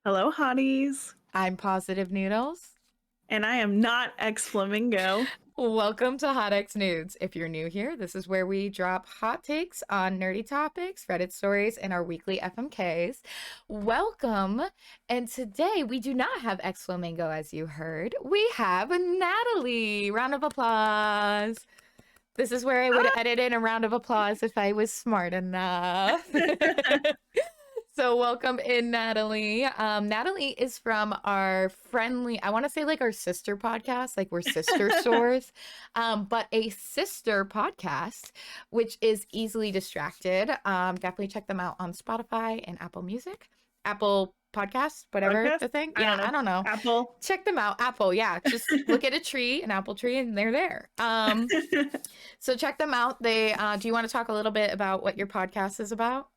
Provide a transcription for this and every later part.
Hello, Hotties. I'm Positive Noodles. And I am not ex Flamingo. Welcome to Hot X Noods. If you're new here, this is where we drop hot takes on nerdy topics, Reddit stories, and our weekly FMKs. Welcome. And today we do not have ex Flamingo, as you heard. We have Natalie. Round of applause. This is where I would Ah! edit in a round of applause if I was smart enough. So welcome in, Natalie. Natalie is from our friendly, I want to say like our sister podcast, like we're sister stores, but a sister podcast, which is Easily Distracted. Definitely check them out on Spotify and Apple Music, Apple Podcasts, whatever Podcast? the thing. I don't Yeah, know. I don't know. Apple. Check them out. Apple, yeah. Just look at a tree, an apple tree, and they're there. So check them out. They do you want to talk a little bit about what your podcast is about?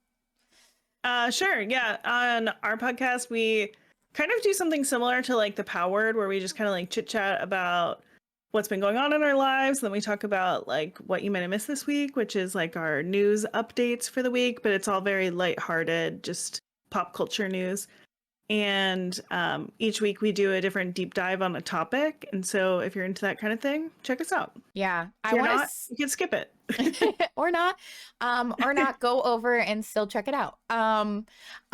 Sure. Yeah. On our podcast, we kind of do something similar to like the Powered, where we just kind of like chit chat about what's been going on in our lives. Then we talk about like what you might have missed this week, which is like our news updates for the week, but it's all very lighthearted, just pop culture news. And each week we do a different deep dive on a topic. And so if you're into that kind of thing, check us out. Yeah, If I you're want not, you can skip it. or not, or not go over and still check it out.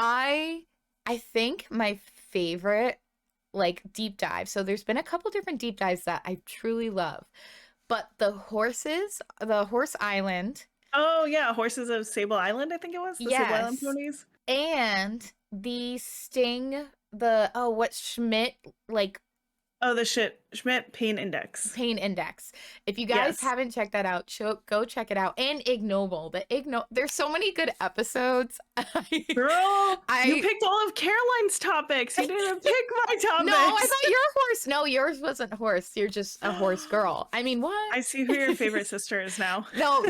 I think my favorite like deep dive. So there's been a couple different deep dives that I truly love, but the Horse Island, Oh yeah, Horses of Sable Island, I think it was. The Sable Island yes, ponies. and the Sting, the what Schmidt like Oh, the Schmidt Pain Index. Pain Index. If you guys Yes. haven't checked that out, go check it out. And Ignoble. There's so many good episodes. Girl, I you picked all of Caroline's topics. You didn't pick my topics. No, I thought your horse. No, yours wasn't horse. You're just a horse girl. I mean, what? I see who your favorite sister is now. No.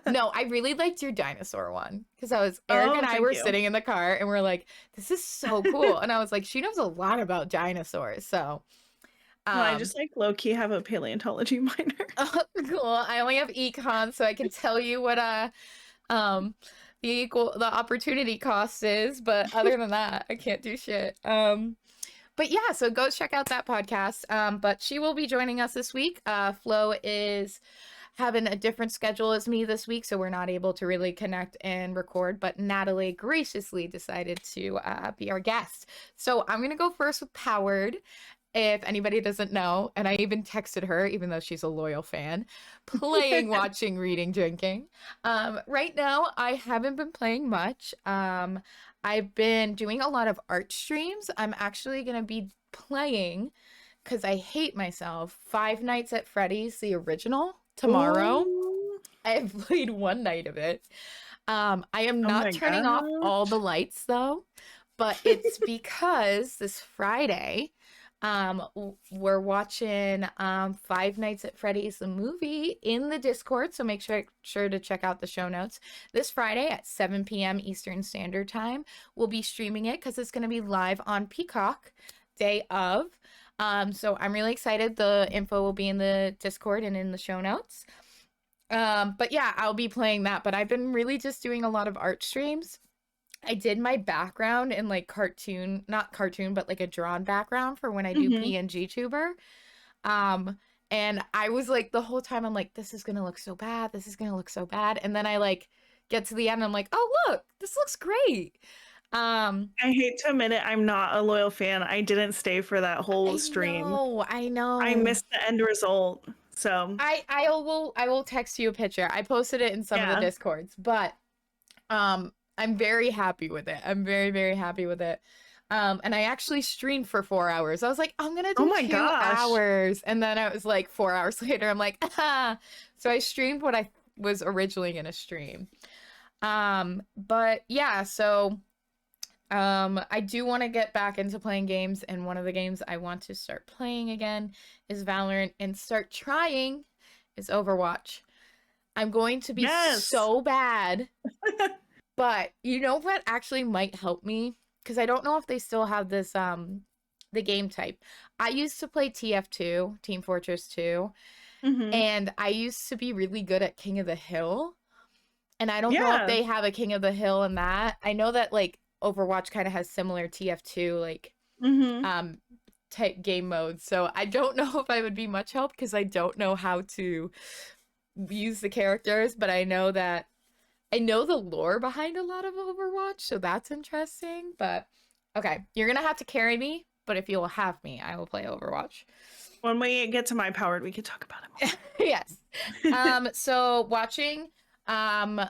No, I really liked your dinosaur one because Eric Oh, and I thank were you. sitting in the car and we're like, this is so cool. And I was like, she knows a lot about dinosaurs. So, Well, I just like low key have a paleontology minor. cool. I only have econ, so I can tell you what um the opportunity cost is, but other than that, I can't do shit. But yeah, so go check out that podcast. But she will be joining us this week. Flo is having a different schedule as me this week, so we're not able to really connect and record. But Natalie graciously decided to be our guest. So I'm gonna go first with Powered. If anybody doesn't know, and I even texted her, even though she's a loyal fan, playing, watching, reading, drinking. Right now, I haven't been playing much. I've been doing a lot of art streams. I'm actually going to be playing, because I hate myself, Five Nights at Freddy's, the original, tomorrow. Ooh. I have played one night of it. I am Oh my not turning off all gosh. the lights, though, but it's because this Friday, we're watching Five Nights at Freddy's the movie in the Discord, so make sure to check out the show notes. This Friday at 7 p.m. Eastern Standard Time, we'll be streaming it because it's going to be live on Peacock day of. So I'm really excited. The info will be in the Discord and in the show notes. But yeah, I'll be playing that, but I've been really just doing a lot of art streams. I did my background in like not cartoon, but like a drawn background for when I do Hmm. PNG tuber. And I was like the whole time I'm like, this is gonna look so bad, this is gonna look so bad. And then I like get to the end, I'm like, oh look, this looks great. Um, I hate to admit it, I'm not a loyal fan. I didn't stay for that whole I stream. know, I I know. missed the end result. So I will text you a picture. I posted it in some of the yeah. Discords, but I'm very happy with it. I'm very, very happy with it. And I actually streamed for 4 hours. I was like, I'm gonna Oh do my two gosh. hours. And then it was like 4 hours later, I'm like, ah. So I streamed what I was originally gonna stream. But yeah, so I do want to get back into playing games, and one of the games I want to start playing again is Valorant, and start trying is Overwatch. I'm going to be Yes. so bad, but you know what actually might help me? Because I don't know if they still have this the game type. I used to play TF2, Team Fortress 2, Hmm. and I used to be really good at King of the Hill. And I don't know if Yeah. they have a King of the Hill in that. I know that like Overwatch kind of has similar TF2 like Mm-hmm. type game modes. So I don't know if I would be much help because I don't know how to use the characters, but I know the lore behind a lot of Overwatch, so that's interesting. But okay, you're gonna have to carry me, but if you will have me, I will play Overwatch. When we get to my powered, we could talk about it more. Yes. So watching, um,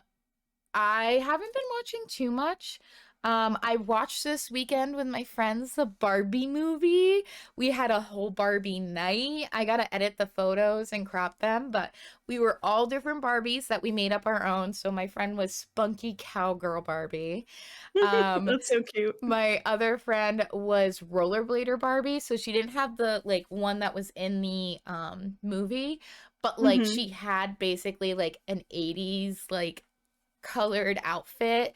I haven't been watching too much. I watched this weekend with my friends the Barbie movie. We had a whole Barbie night. I gotta edit the photos and crop them, but we were all different Barbies that we made up our own. So my friend was Spunky Cowgirl Barbie. Um, That's so cute. my other friend was Rollerblader Barbie, so she didn't have the like one that was in the movie, but like Mm-hmm. she had basically like an 80s like colored outfit.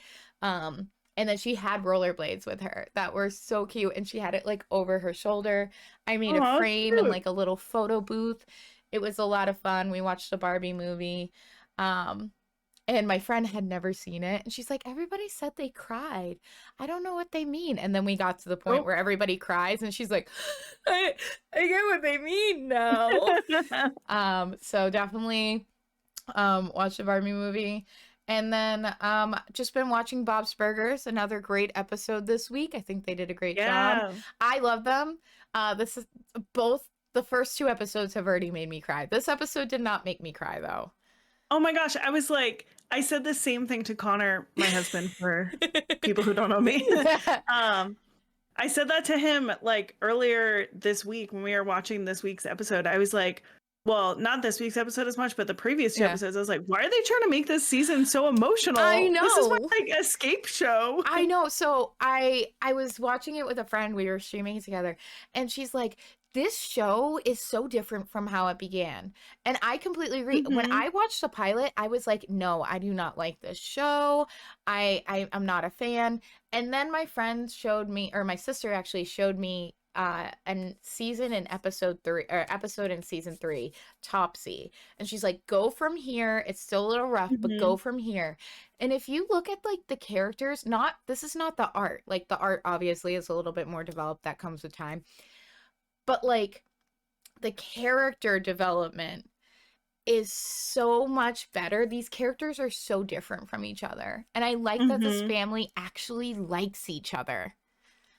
And then she had rollerblades with her that were so cute, and she had it like over her shoulder. I made a Oh, frame and cute. like a little photo booth. It was a lot of fun. We watched the Barbie movie. Um, and my friend had never seen it, and she's like, everybody said they cried. I don't know what they mean. And then we got to the point Oh. where everybody cries, and she's like, I get what they mean now. So definitely watch the Barbie movie. And then just been watching Bob's Burgers, another great episode this week. I think they did a great job. Yeah. I love them. This is both the first two episodes have already made me cry. This episode did not make me cry though. Oh my gosh, I was like, I said the same thing to Connor, my husband, for people who don't know me. I said that to him like earlier this week when we were watching this week's episode. I was like, well, not this week's episode as much, but the previous two Yeah. episodes. I was like, why are they trying to make this season so emotional? I This is my know. like escape show. I know. So I was watching it with a friend. We were streaming it together, and she's like, "This show is so different from how it began." And I completely agree. When Mhm. I watched the pilot, I was like, "No, I do not like this show. I'm not a fan." And then my friend showed me, or my sister actually showed me an season in episode 3 or episode in season 3, Topsy. And she's like, "Go from here. It's still a little rough, but Mhm. go from here." And if you look at like the characters, this is not the art. Like the art obviously is a little bit more developed, that comes with time. But like the character development is so much better. These characters are so different from each other. And I like that this Mhm. family actually likes each other.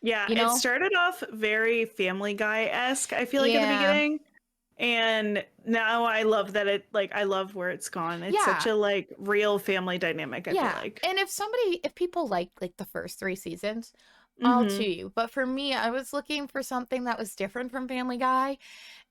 Yeah, You it know? started off very Family Guy-esque, I feel like, at the Yeah. beginning. And now I love that I love where it's gone. It's such Yeah. a like real family dynamic, I feel Yeah. like. And if people like the first 3 seasons, all to Mhm. you. But for me, I was looking for something that was different from Family Guy.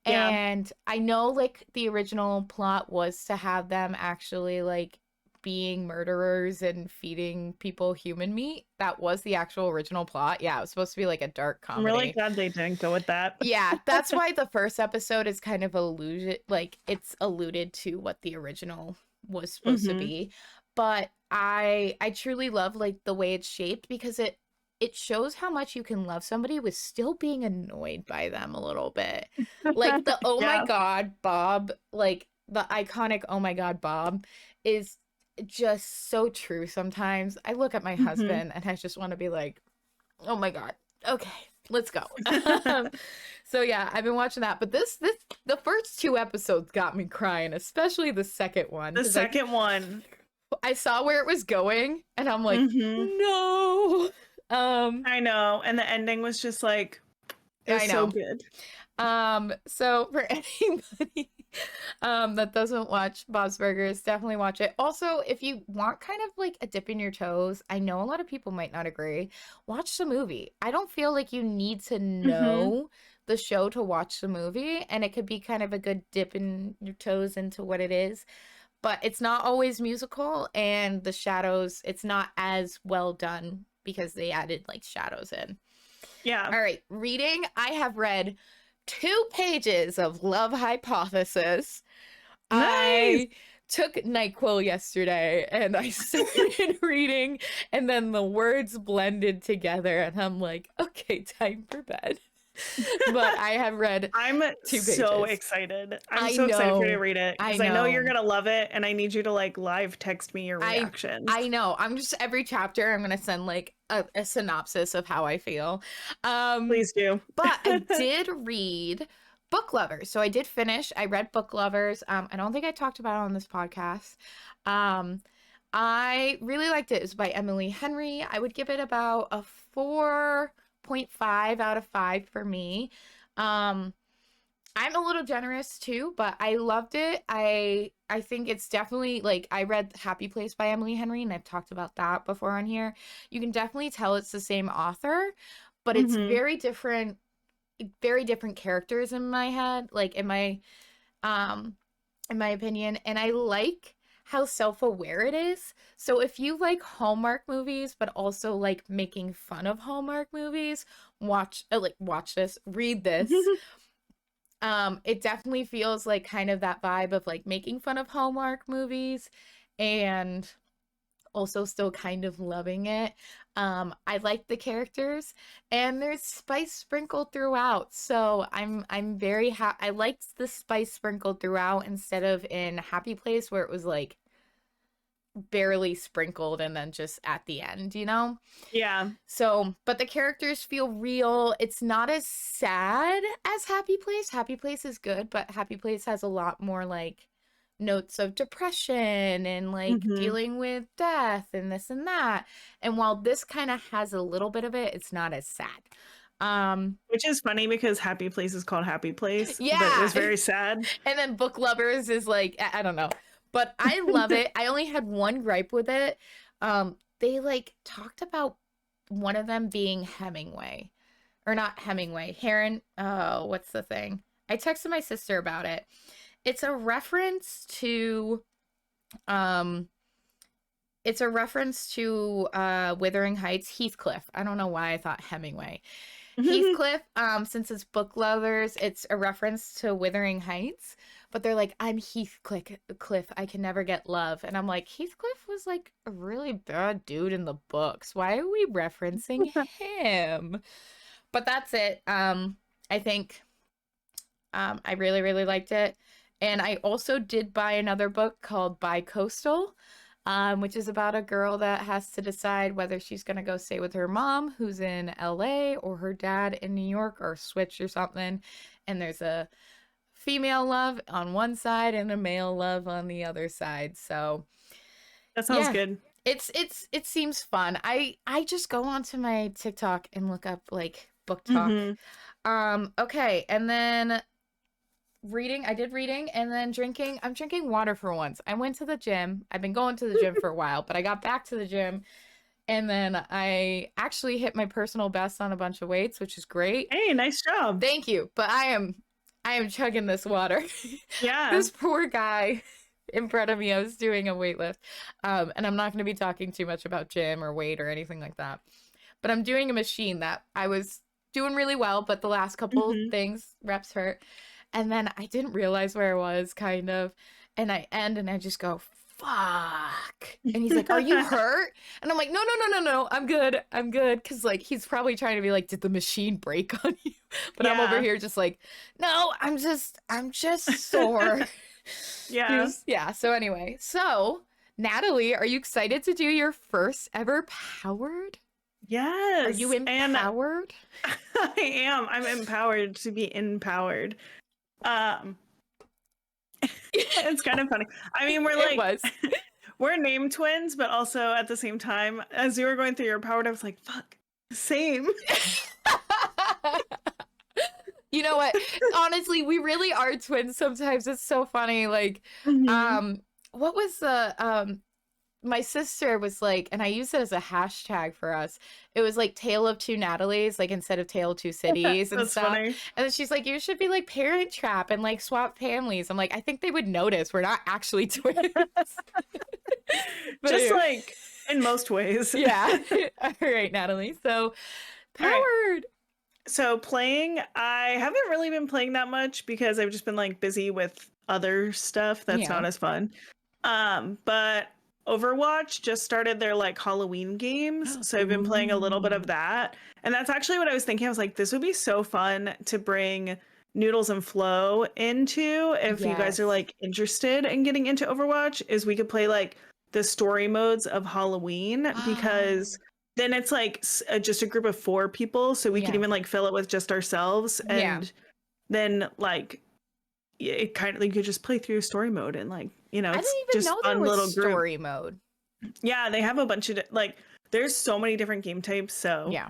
Yeah. And I know like the original plot was to have them actually like being murderers and feeding people human meat. That was the actual original plot. Yeah, it was supposed to be like a dark I'm really comedy. glad they didn't go with that. Yeah, that's why the first episode is kind of it's alluded to what the original was supposed to Mhm. be. But I truly love like the way it's shaped because it shows how much you can love somebody with still being annoyed by them a little bit. Like the oh my Yeah. god, Bob, like the iconic oh my god, Bob is just so true sometimes. I look at my Mhm. husband and I just want to be like, oh my god, okay, let's go. So yeah, I've been watching that, but the first 2 episodes got me crying, especially the second one. The 'Cause second one. I saw where it was going, and I'm like, Mhm. no. I know. And the ending was just like, it was I so know. good. So for anybody that doesn't watch Bob's Burgers, definitely watch it. Also, if you want kind of like a dip in your toes, I know a lot of people might not agree, watch the movie. I don't feel like you need to Mhm. know the show to watch the movie, and it could be kind of a good dip in your toes into what it is. But it's not always musical, and the shadows, it's not as well done because they added like shadows in. Yeah. All right, reading. I have read 2 pages of Love Hypothesis. Nice. I took NyQuil yesterday and I started reading, and then the words blended together, and I'm like, okay, time for bed. But I have read I'm 2 so pages. excited. I'm I so excited for you to know. read it I because I know you're know. gonna love it, and I need you to like live text me your I reactions. I know. I'm just every chapter I'm gonna send like a synopsis of how I feel. Um, Please do. but I did read Book Lovers. So I did finish. I read Book Lovers. I don't think I talked about it on this podcast. Um, I really liked it. It was by Emily Henry. I would give it about a 4.5 out of 5 for me. Um, I'm a little generous too, but I loved it. I think it's definitely like I read Happy Place by Emily Henry and I've talked about that before on here. You can definitely tell it's the same author, but it's Hmm. very different characters in my head, like um in my opinion, and I like how self-aware it is. So if you like Hallmark movies but also like making fun of Hallmark movies, watch this, read this. It definitely feels like kind of that vibe of like making fun of Hallmark movies and also still kind of loving it. I like the characters and there's spice sprinkled throughout. So I'm very I liked the spice sprinkled throughout instead of in Happy Place where it was like barely sprinkled and then just at the end, you know? Yeah. So, but the characters feel real. It's not as sad as Happy Place. Happy Place is good, but Happy Place has a lot more like notes of depression and like Hmm. dealing with death and this and that. And while this kind of has a little bit of it, it's not as sad. Which is funny because Happy Place is called Happy Place, but it Yeah. was very sad. And then Book Lovers is like, I don't know. But I love it. I only had one gripe with it. They like talked about one of them being Hemingway. Or not Hemingway. Heron. Oh, what's the thing? I texted my sister about it. It's a reference to um Wuthering Heights, Heathcliff. I don't know why I thought Hemingway. Heathcliff, since it's Book Lovers, it's a reference to Wuthering Heights, but they're like, I'm Heathcliff, I can never get love. And I'm like, Heathcliff was like a really bad dude in the books. Why are we referencing him? But that's it. I think I really, really liked it. And I also did buy another book called Bicoastal, which is about a girl that has to decide whether she's going to go stay with her mom, who's in LA, or her dad in New York, or switch or something. And there's a female love on one side and a male love on the other side. So That sounds yeah, good. it seems fun. I just go onto my TikTok and look up like book talk. Hmm. Okay, and then reading, I did reading, and then drinking. I'm drinking water for once. I went to the gym. I've been going to the gym for a while, but I got back to the gym and then I actually hit my personal best on a bunch of weights, which is great. Hey, nice job. Thank you. But I am chugging this water. Yeah. This poor guy in front of me, I was doing a weight lift. And I'm not going to be talking too much about gym or weight or anything like that. But I'm doing a machine that I was doing really well, but the last couple Hmm. things, reps hurt. And then I didn't realize where I was, kind of. And I end and I just go, fuck. And he's like, are you hurt? And I'm like, no. I'm good. I'm good. Cause like, he's probably trying to be like, did the machine break on you? But I'm over Yeah. here just like, no, I'm just sore. Yeah. Yeah. So anyway, so Natalie, are you excited to do your first ever powered? Yes. Are you empowered? I am. I'm empowered to be empowered. It's kind of funny. I mean, we're It like was. we're name twins, but also at the same time, as you were going through your empowered, I was like, fuck, same. You know what? Honestly, we really are twins sometimes. It's so funny. Like, Mhm. what was the my sister was like, and I use it as a hashtag for us. It was like Tale of Two Natalies, like instead of Tale of Two Cities and That's stuff. funny. And then she's like, you should be like Parent Trap and like swap families. I'm like, I think they would notice we're not actually twins. But Just anyway. like in most ways. Yeah. All right, Natalie. So All right. powered. So playing, I haven't really been playing that much because I've just been like busy with other stuff that's Yeah. not as fun. But Overwatch just started their like Halloween games. So I've been playing a little bit of that. And that's actually what I was thinking. I was like, this would be so fun to bring Noodles and Flo into if you guys are Yes. like interested in getting into Overwatch, is we could play like the story modes of Halloween, because then it's like just a group of 4 people. So we can Yeah. even like fill it with just ourselves. Yeah. And then like it kind of, you could just play through story mode, and like, you know, I it's didn't even just know there fun was little group. story mode. Yeah, they have a bunch of like, there's so many different game types. So Yeah.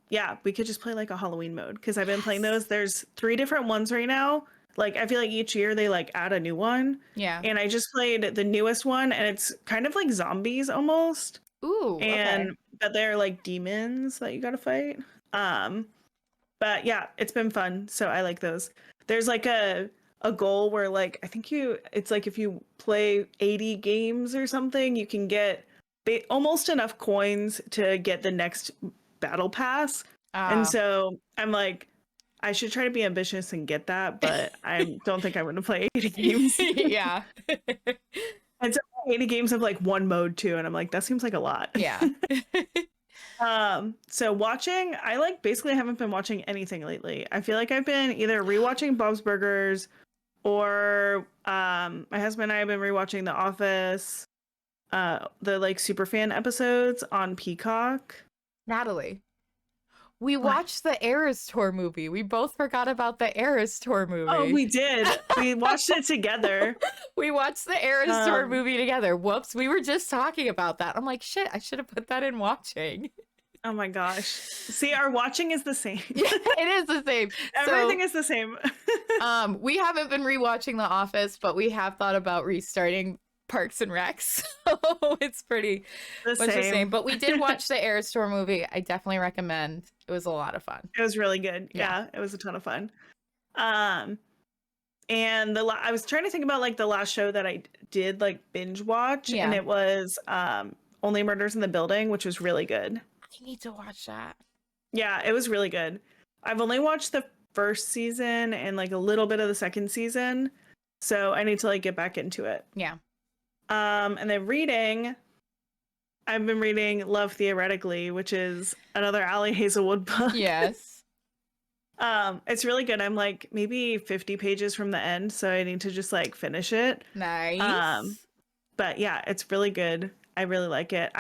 yeah, we could just play like a Halloween mode, because I've been playing those. There's 3 different ones right now. Like I feel like each year they like add a new one. Yeah. And I just played the newest one, and it's kind of like zombies almost. Ooh, And okay. but they're like demons that you gotta fight. But yeah, it's been fun. So I like those. There's like a goal where like I think it's like if you play 80 games or something, you can get almost enough coins to get the next battle pass. And so I'm like, I should try to be ambitious and get that, but I don't think I'm going to play 80 games. Yeah. And so 80 games of like one mode too, and I'm like, that seems like a lot. Yeah. So watching, I like basically haven't been watching anything lately. I feel like I've been either rewatching Bob's Burgers, or my husband and I have been rewatching The Office, the like Superfan episodes on Peacock. Natalie, we What? watched the Eras Tour movie. We both forgot about the Eras Tour movie. Oh, we did. We watched it together. We watched the Eras Tour movie together. Whoops, we were just talking about that. I'm like, shit, I should have put that in watching. Oh my gosh. See, our watching is the same. Yeah, it is the same. Everything is the same. We haven't been rewatching The Office, but we have thought about restarting Parks and Recs. So it's pretty much the same. But we did watch the Eras Tour movie. I definitely recommend. It was a lot of fun. It was really good. Yeah, it was a ton of fun. And I was trying to think about like the last show that I did like binge watch, and it was Only Murders in the Building, which was really good. I need to watch that. Yeah, it was really good. I've only watched the first season and like a little bit of the second season, so I need to like get back into it. Yeah. And then reading, I've been reading Love Theoretically, which is another Allie Hazelwood book. Yes. It's really good. I'm like maybe 50 pages from the end, so I need to just like finish it. Nice. But yeah, it's really good. I really like it.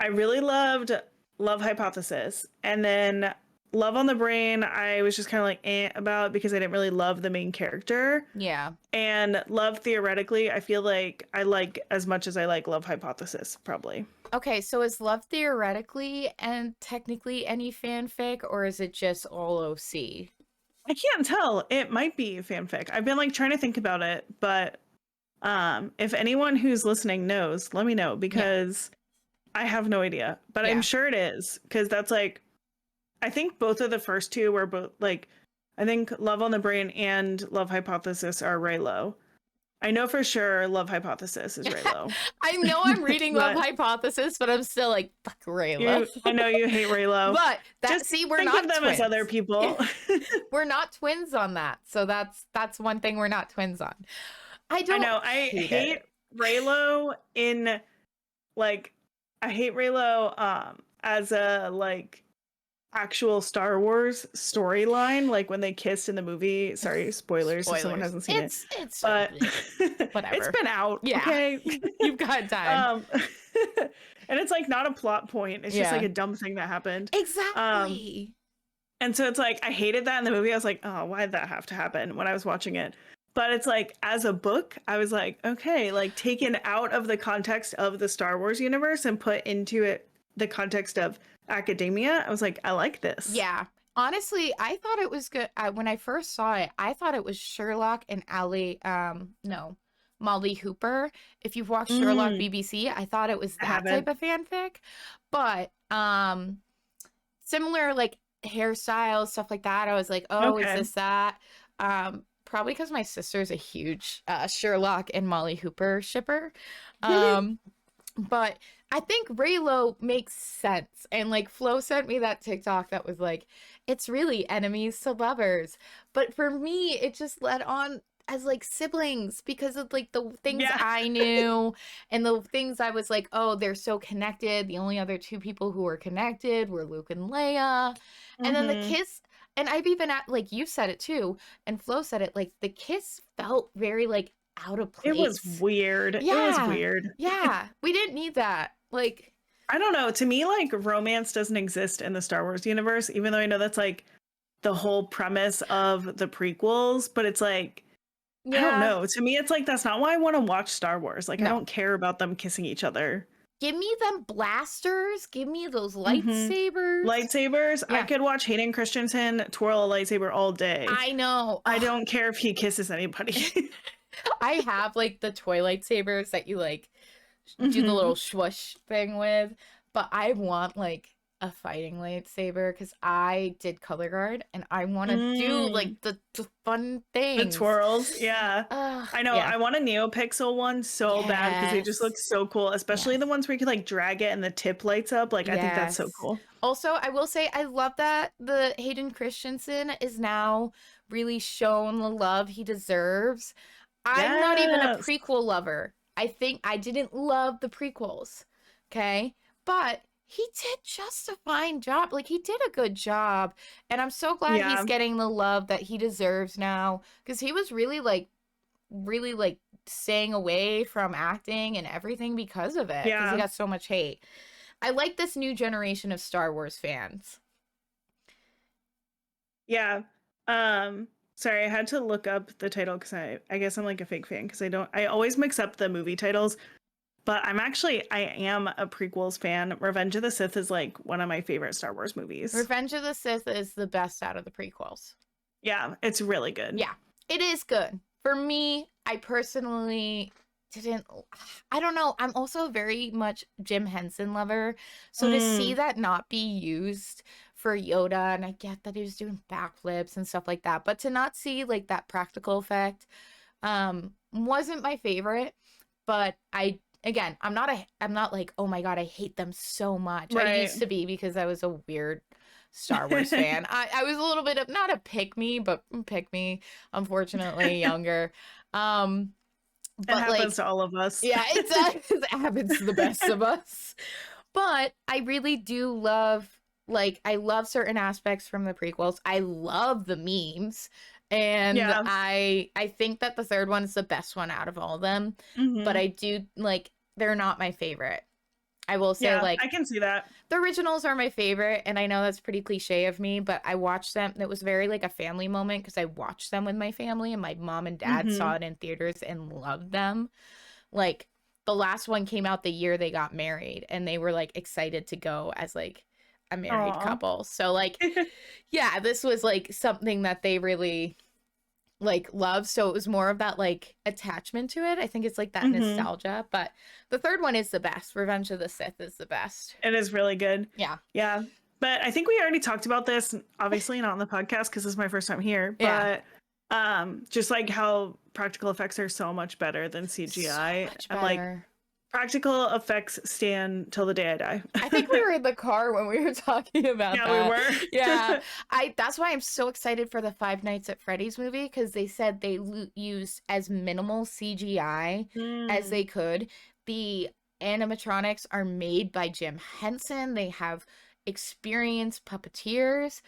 I really loved Love Hypothesis, and then Love on the Brain I was just kind of like about, because I didn't really love the main character. Yeah. And Love Theoretically, I feel like I like as much as I like Love Hypothesis, probably. Okay, so is Love Theoretically and technically any fanfic, or is it just all OC? I can't tell. It might be fanfic. I've been like trying to think about it, but if anyone who's listening knows, let me know, because I have no idea. But I'm sure it is, because that's like, I think both of the first two were both like, I think Love on the Brain and Love Hypothesis are Raylo. I know for sure Love Hypothesis is Raylo. I know I'm reading Love Hypothesis, but I'm still like, fuck Raylo. I know you hate Raylo. But just see, we're think not of them twins. as other people. We're not twins on that. So that's one thing we're not twins on. I know. I hate Raylo in like, I hate Raylo as a like actual Star Wars storyline, like when they kissed in the movie. Sorry, spoilers if someone hasn't seen it. It's but whatever. It's been out. Yeah. Okay. You've got time. And it's like not a plot point. It's just like a dumb thing that happened. Exactly. And so it's like I hated that in the movie. I was like, oh, why did that have to happen when I was watching it? But it's like, as a book, I was like, okay, like taken out of the context of the Star Wars universe and put into it the context of academia, I was like, I like this. Yeah. Honestly, I thought it was good. When I first saw it, I thought it was Sherlock and Molly Hooper. If you've watched Sherlock BBC, I thought it was that type of fanfic. But similar like hairstyles, stuff like that. I was like, oh, is this that? Probably because my sister's a huge Sherlock and Molly Hooper shipper. But I think Raylo makes sense. And like Flo sent me that TikTok that was like, it's really enemies to lovers. But for me, it just led on as like siblings because of like the things Yeah. I knew and the things I was like, oh, they're so connected. The only other two people who were connected were Luke and Leia. And then the Mhm. kiss, and I've even like you said it too, and Flo said it, like the kiss felt very like out of It was place. weird. It was Yeah. weird. Yeah. We didn't need that. Like, I don't know. To me, like romance doesn't exist in the Star Wars universe, even though I know that's like the whole premise of the prequels, but it's like I don't yeah. know. To me, it's like that's not why I want to watch Star Wars. Like I No. don't care about them kissing each other. Give me them blasters. Give me those Hmm. lightsabers. Lightsabers. I Yeah. could watch Hayden Christensen twirl a lightsaber all day. I know. I Ugh. don't care if he kisses anybody. I have like the toy lightsabers that you like do the Hmm. little swoosh thing with, but I want like a fighting lightsaber because I did color guard and I want to do like the fun The things. twirls. Yeah. I know. Yeah. I want a NeoPixel one so bad because they just look Yes. so cool, especially the Yes. ones where you can like drag it and the tip lights up. Like I think that's so Yes. cool. Also, I will say I love that the Hayden Christensen is now really shown the love he deserves. I'm not even a Yes. prequel lover. I think I didn't love the prequels. Okay? But he did just a fine job. Like he did a good job. And I'm so glad Yeah. he's getting the love that he deserves now. Because he was really like staying away from acting and everything because of it. Because Yeah. he got so much hate. I like this new generation of Star Wars fans. Yeah. Sorry, I had to look up the title because I guess I'm like a fake fan because I always mix up the movie titles. But I am a prequels fan. Revenge of the Sith is like one of my favorite Star Wars movies. Revenge of the Sith is the best out of the prequels. Yeah, it's really good. Yeah, it is good. For me, I personally didn't, I don't know. I'm also very much Jim Henson lover. So to see that not be used for Yoda, and I get that he was doing backflips and stuff like that, but to not see like that practical effect wasn't my favorite. But again, I'm not like, oh my God, I hate them so much. I used to be because I was a weird Star Wars fan. I was a little bit of not a pick me, but pick me, unfortunately, younger. It happens to all of us. Yeah, it does. It happens to the best of us. But I really do love, like, I love certain aspects from the prequels. I love the memes. And Yeah. I think that the third one is the best one out of all of them. Mhm. But I do, like, they're not my favorite. I will say, Yeah, like, I can see that. the originals are my favorite, and I know that's pretty cliche of me, but I watched them. It was very like a family moment because I watched them with my family, and my mom and dad saw it in theaters and loved them. Like the last one came out the year they got married, and they were like excited to go as like a married couple. So like, yeah, this was like something that they really like love, so it was more of that like attachment to it. I think it's like that nostalgia, but the third one is the best. Revenge of the Sith is the best. It is really good. Yeah. But I think we already talked about this, obviously not on the podcast because this is my first time here, but just like how practical effects are so much better than CGI. So much I'm like, better. practical effects stand till the day I die. I think we were in the car when we were talking about that. Yeah, we were. Yeah. That's why I'm so excited for the Five Nights at Freddy's movie, because they said they used as minimal CGI as they could. The animatronics are made by Jim Henson. They have experienced puppeteers.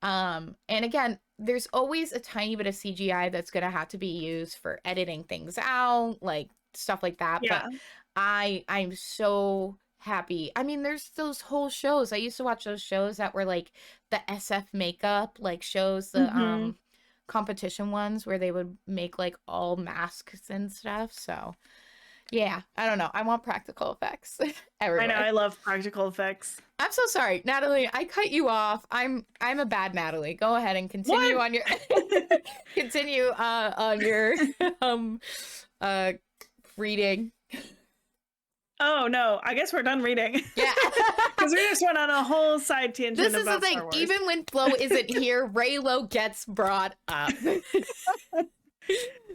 And again, there's always a tiny bit of CGI that's going to have to be used for editing things out, like stuff like that. Yeah. But I'm so happy. I mean, there's those whole shows. I used to watch those shows that were like the SF makeup, like shows, the competition ones where they would make like all masks and stuff. So yeah, I don't know. I want practical effects everywhere. I know, I love practical effects. I'm so sorry, Natalie. I cut you off. I'm a bad Natalie. Go ahead and continue on your continue on your reading. Oh no, I guess we're done reading. Yeah. Because we just went on a whole side tangent. This is the about thing. Star Wars. Even when Flo isn't here, Raylo gets brought up.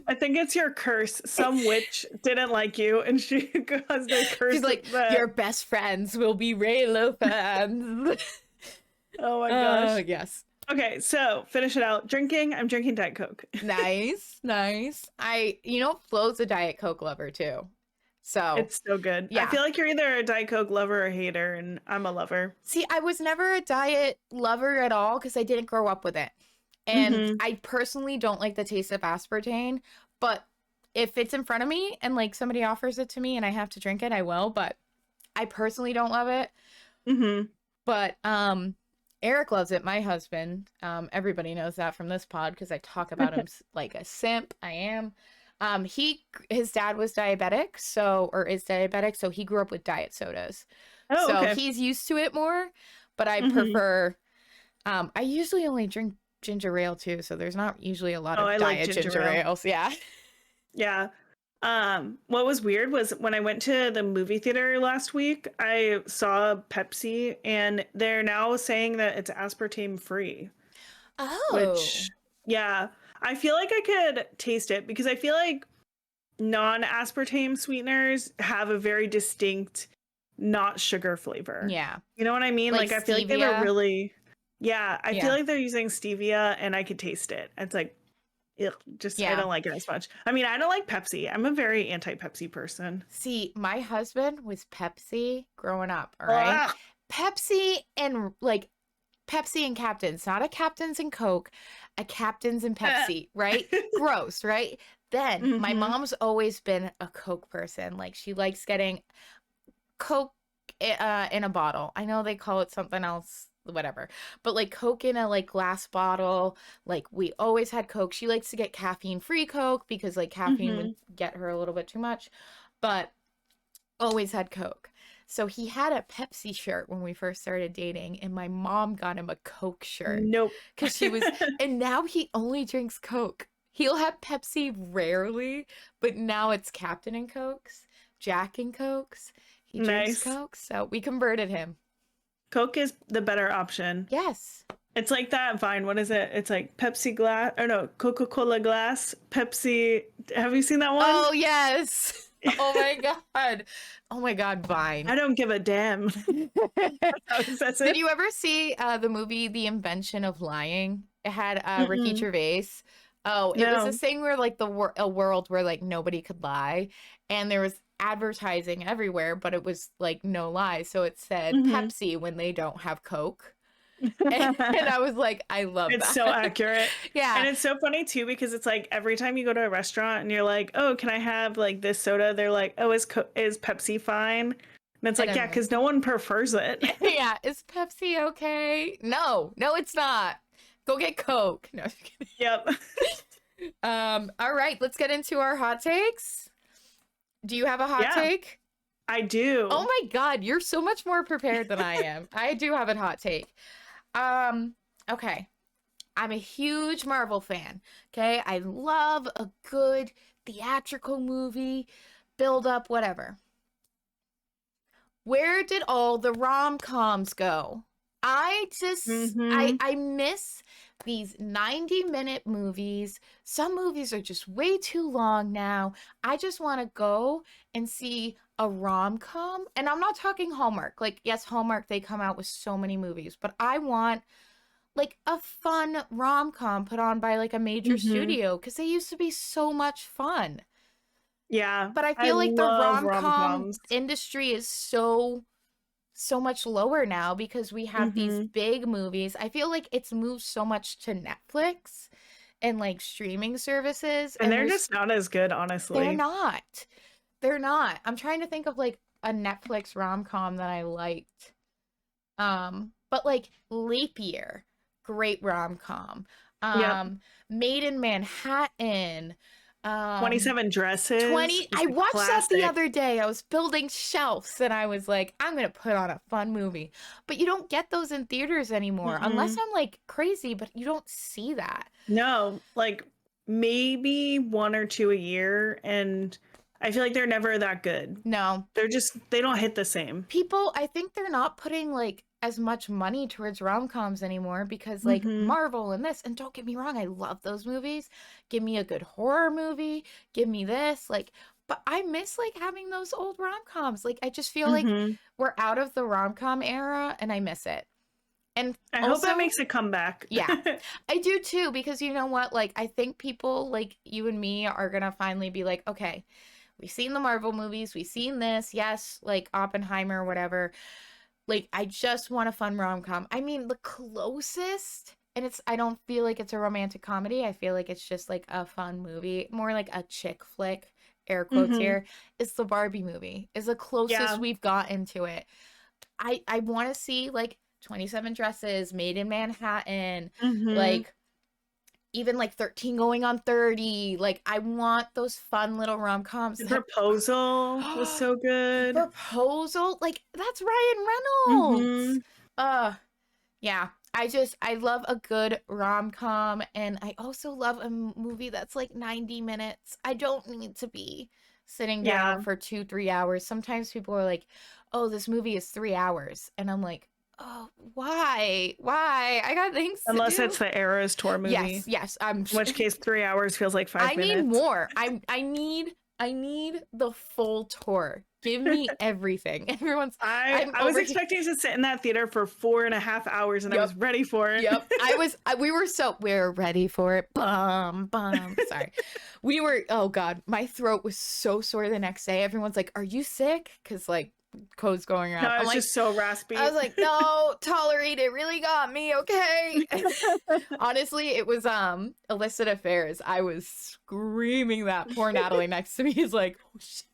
I think it's your curse. Some witch didn't like you, and she caused their curse. She's like, your best friends will be Raylo fans. Oh my gosh. Yes. Okay, so finish it out. Drinking. I'm drinking Diet Coke. Nice, nice. Flo's a Diet Coke lover too. So, It's so good. I yeah. feel like you're either a Diet Coke lover or hater, and I'm a lover. See, I was never a diet lover at all because I didn't grow up with it. And Mm-hmm. I personally don't like the taste of aspartame, but if it's in front of me and like somebody offers it to me and I have to drink it, I will, but I personally don't love it. Mm-hmm. But Eric loves it, my husband. Everybody knows that from this pod because I talk about him like a simp. I am. His dad was diabetic, or is diabetic, so he grew up with diet sodas. Oh, So okay. he's used to it more, but I prefer I usually only drink ginger ale too, so there's not usually a lot of I like diet ginger ale. ales. Yeah. Yeah. What was weird was when I went to the movie theater last week, I saw Pepsi and they're now saying that it's aspartame free, Oh. which, yeah, I feel like I could taste it because I feel like non-aspartame sweeteners have a very distinct, not sugar flavor. Yeah. You know what I mean? Like Like I feel like they have stevia? a really, I Yeah. feel like they're using stevia and I could taste it. It's like, I Yeah. don't like it as much. I mean, I don't like Pepsi. I'm a very anti-Pepsi person. See, my husband was Pepsi growing up, all right? Ugh. Pepsi and Captain's, not a Captain's and Coke, a Captain's and Pepsi, right? Gross, right? Then my Mhm. mom's always been a Coke person. Like she likes getting Coke in a bottle. I know they call it something else, whatever. But like Coke in a like glass bottle, like we always had Coke. She likes to get caffeine-free Coke because like caffeine would get her a little bit too much. But always had Coke. So he had a Pepsi shirt when we first started dating, and my mom got him a Coke shirt. Nope. Because she was, and now he only drinks Coke. He'll have Pepsi rarely, but now it's Captain and Cokes, Jack and Cokes. He drinks Nice. Coke, so we converted him. Coke is the better option. Yes. It's like that Vine. What is it? It's like Pepsi glass, or no, Coca-Cola glass, Pepsi. Have you seen that one? Oh, yes. Oh my God. Oh my God, Vine. I don't give a damn. Did you ever see the movie The Invention of Lying? It had Ricky Gervais. Oh, it was this thing where like a world where like nobody could lie, and there was advertising everywhere, but it was like no lies. So it said Pepsi when they don't have Coke. And I was like, I love it's that. so accurate. Yeah. And it's so funny too because it's like every time you go to a restaurant and you're like, oh, can I have like this soda? They're like, oh, is Pepsi fine? And it's like, yeah, because no one prefers it. Yeah. Is Pepsi okay? No, it's not. Go get Coke. No, just kidding. Yep. All right, let's get into our hot takes. Do you have a hot take? I do. Oh my God, you're so much more prepared than I am. I do have a hot take. Okay. I'm a huge Marvel fan. Okay. I love a good theatrical movie, build up, whatever. Where did all the rom-coms go? I just, I miss these 90-minute movies. Some movies are just way too long now. I just want to go and see a rom-com. And I'm not talking Hallmark. Like, yes, Hallmark, they come out with so many movies, but I want like a fun rom-com put on by like a major studio because they used to be so much fun. Yeah. But I feel like the rom-com industry is so much lower now because we have these big movies. I feel like it's moved so much to Netflix and like streaming services. And they're just not as good, honestly. They're not. I'm trying to think of like a Netflix rom-com that I liked. But like Leap Year, great rom-com. Made in Manhattan. 27 Dresses. I watched that the other day. I was building shelves and I was like, I'm going to put on a fun movie. But you don't get those in theaters anymore unless I'm like crazy, but you don't see that. No, like maybe one or two a year. And I feel like they're never that good. No. They don't hit the same. People, I think they're not putting like as much money towards rom-coms anymore because like Marvel and this, and don't get me wrong, I love those movies. Give me a good horror movie, give me this, like, but I miss like having those old rom-coms. Like I just feel like we're out of the rom-com era and I miss it. And I also, hope that makes a comeback. Yeah, I do too, because you know what? Like, I think people like you and me are gonna finally be like, okay, we've seen the Marvel movies, we've seen this, yes, like Oppenheimer, whatever. Like, I just want a fun rom-com. I mean, the closest, and I don't feel like it's a romantic comedy. I feel like it's just like a fun movie, more like a chick flick, air quotes Mm-hmm. here. It's the Barbie movie. Is the closest Yeah. we've gotten to it. I want to see like 27 Dresses, Made in Manhattan, Mm-hmm. like even like 13 Going on 30. Like, I want those fun little rom-coms The that Proposal was so The good. Proposal, like that's Ryan Reynolds. Mm-hmm. Yeah. I love a good rom-com, and I also love a movie that's like 90 minutes. I don't need to be sitting down Yeah. for 2-3 hours. Sometimes people are like, "Oh, this movie is 3 hours," and I'm like, "Oh, why? I got things to Unless do." it's the Eras tour movie. Yes. In which case 3 hours feels like 5 I need minutes. more. I need the full tour. Give me everything. I was expecting to sit in that theater for 4.5 hours, and I was ready for it. Yep. We were ready for it. Bum. Sorry. Oh God, my throat was so sore the next day. Everyone's like, "Are you sick?" Because like codes going around. No, I'm it's like, just so raspy. I was like, "No, tolerate it. Really got me, okay?" Honestly, it was illicit affairs. I was screaming that. Poor Natalie next to me is like, "Oh shit."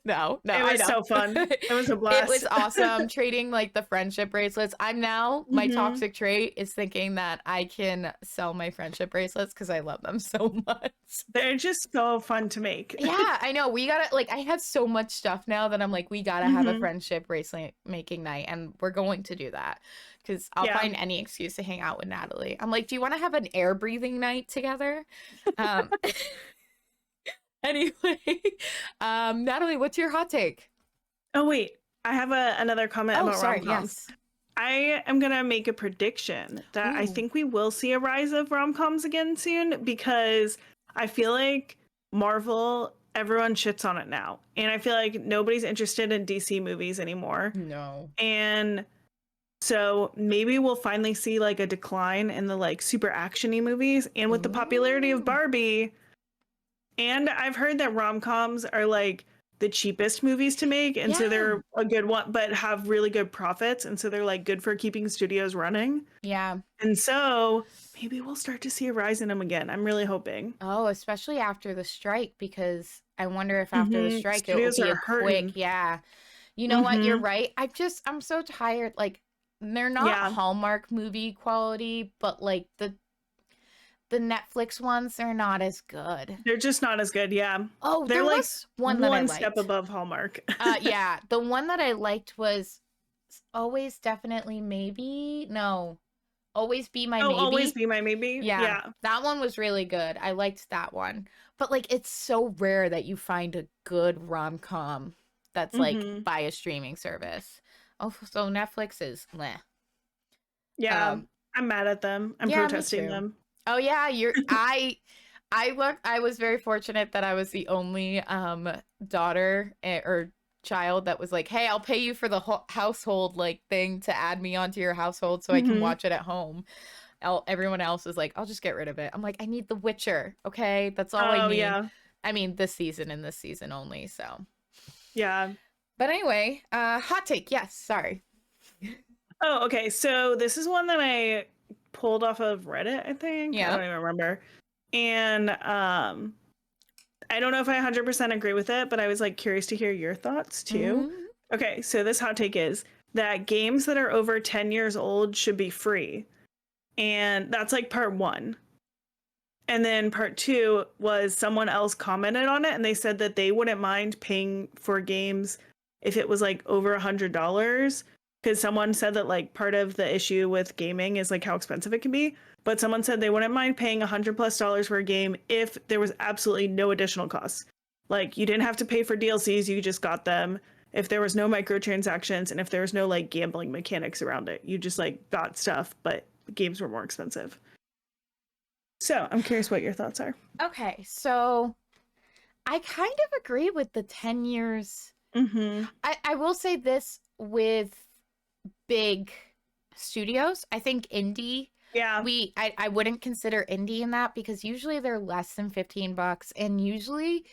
No, It I was know. so fun. It was a It blast. was awesome trading like the friendship bracelets. My toxic trait is thinking that I can sell my friendship bracelets because I love them so much. They're just so fun to make. Yeah, I know. We gotta, like, I have so much stuff now that I'm like, we gotta have a friendship bracelet making night, and we're going to do that because I'll find any excuse to hang out with Natalie. I'm like, do you want to have an air breathing night together? Anyway, Natalie, what's your hot take? Oh wait, I have another comment about rom-coms. Yes. I am gonna make a prediction that I think we will see a rise of rom-coms again soon, because I feel like Marvel, everyone shits on it now, and I feel like nobody's interested in DC movies anymore. No. And so maybe we'll finally see like a decline in the like super actiony movies, and with the popularity of Barbie. And I've heard that rom-coms are like the cheapest movies to make, and so they're a good one, but have really good profits, and so they're like good for keeping studios running. Yeah. And so maybe we'll start to see a rise in them again. I'm really hoping. Oh, especially after the strike, because I wonder if after the strike it will Studios be are a hurting. quick, You know what? You're right. I'm so tired. Like, they're not Hallmark movie quality, but like the Netflix ones, they're not as good. They're just not as good. Yeah. Oh, they're there like was one that I liked. step above Hallmark. Yeah, the one that I liked was Always Definitely Maybe. No, Always Be My Maybe. Always Be My Maybe. Yeah, that one was really good. I liked that one. But like, it's so rare that you find a good rom-com that's like by a streaming service. Oh, so Netflix is meh. Yeah, I'm mad at them. I'm protesting them. Oh yeah, I was very fortunate that I was the only daughter or child that was like, "Hey, I'll pay you for the household like thing to add me onto your household so I can watch it at home." Everyone else is like, "I'll just get rid of it." I'm like, "I need The Witcher, okay? That's all I need." Yeah. I mean, this season and this season only, so. Yeah. But anyway, hot take. Yes, sorry. Oh, okay. So this is one that I pulled off of Reddit, I think. Yeah. I don't even remember. And I don't know if I 100% agree with it, but I was like curious to hear your thoughts too. Okay, so this hot take is that games that are over 10 years old should be free. And that's like part 1. And then part 2 was someone else commented on it, and they said that they wouldn't mind paying for games if it was like over $100. Because someone said that like part of the issue with gaming is like how expensive it can be. But someone said they wouldn't mind paying $100+ for a game if there was absolutely no additional costs. Like, you didn't have to pay for DLCs, you just got them. If there was no microtransactions, and if there was no like gambling mechanics around it, you just like got stuff, but the games were more expensive. So I'm curious what your thoughts are. Okay, so I kind of agree with the 10 years. I will say this with big studios. I think indie, Yeah. I wouldn't consider indie in that because usually they're less than $15 and usually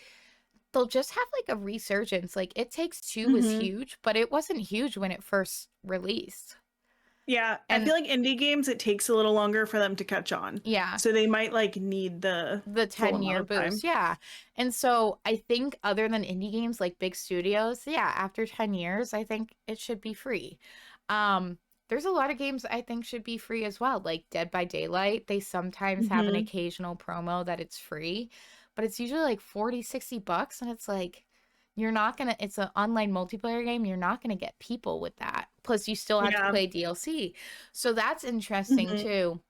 they'll just have like a resurgence. Like It Takes Two was Hmm. huge, but it wasn't huge when it first released. Yeah. I And feel like indie games, it takes a little longer for them to catch on. yeah, So they might like need the the full amount 10-year of time. boost. Yeah. And so I think other than indie games like big studios, yeah, after 10 years, I think it should be free. There's a lot of games I think should be free as well, like Dead by Daylight. They sometimes have an Hmm. occasional promo that it's free, but it's usually like 40, $60 and it's like you're not gonna it's an online multiplayer game, you're not gonna get people with that. Plus you still have to Yeah. play DLC. So that's interesting Hmm. too.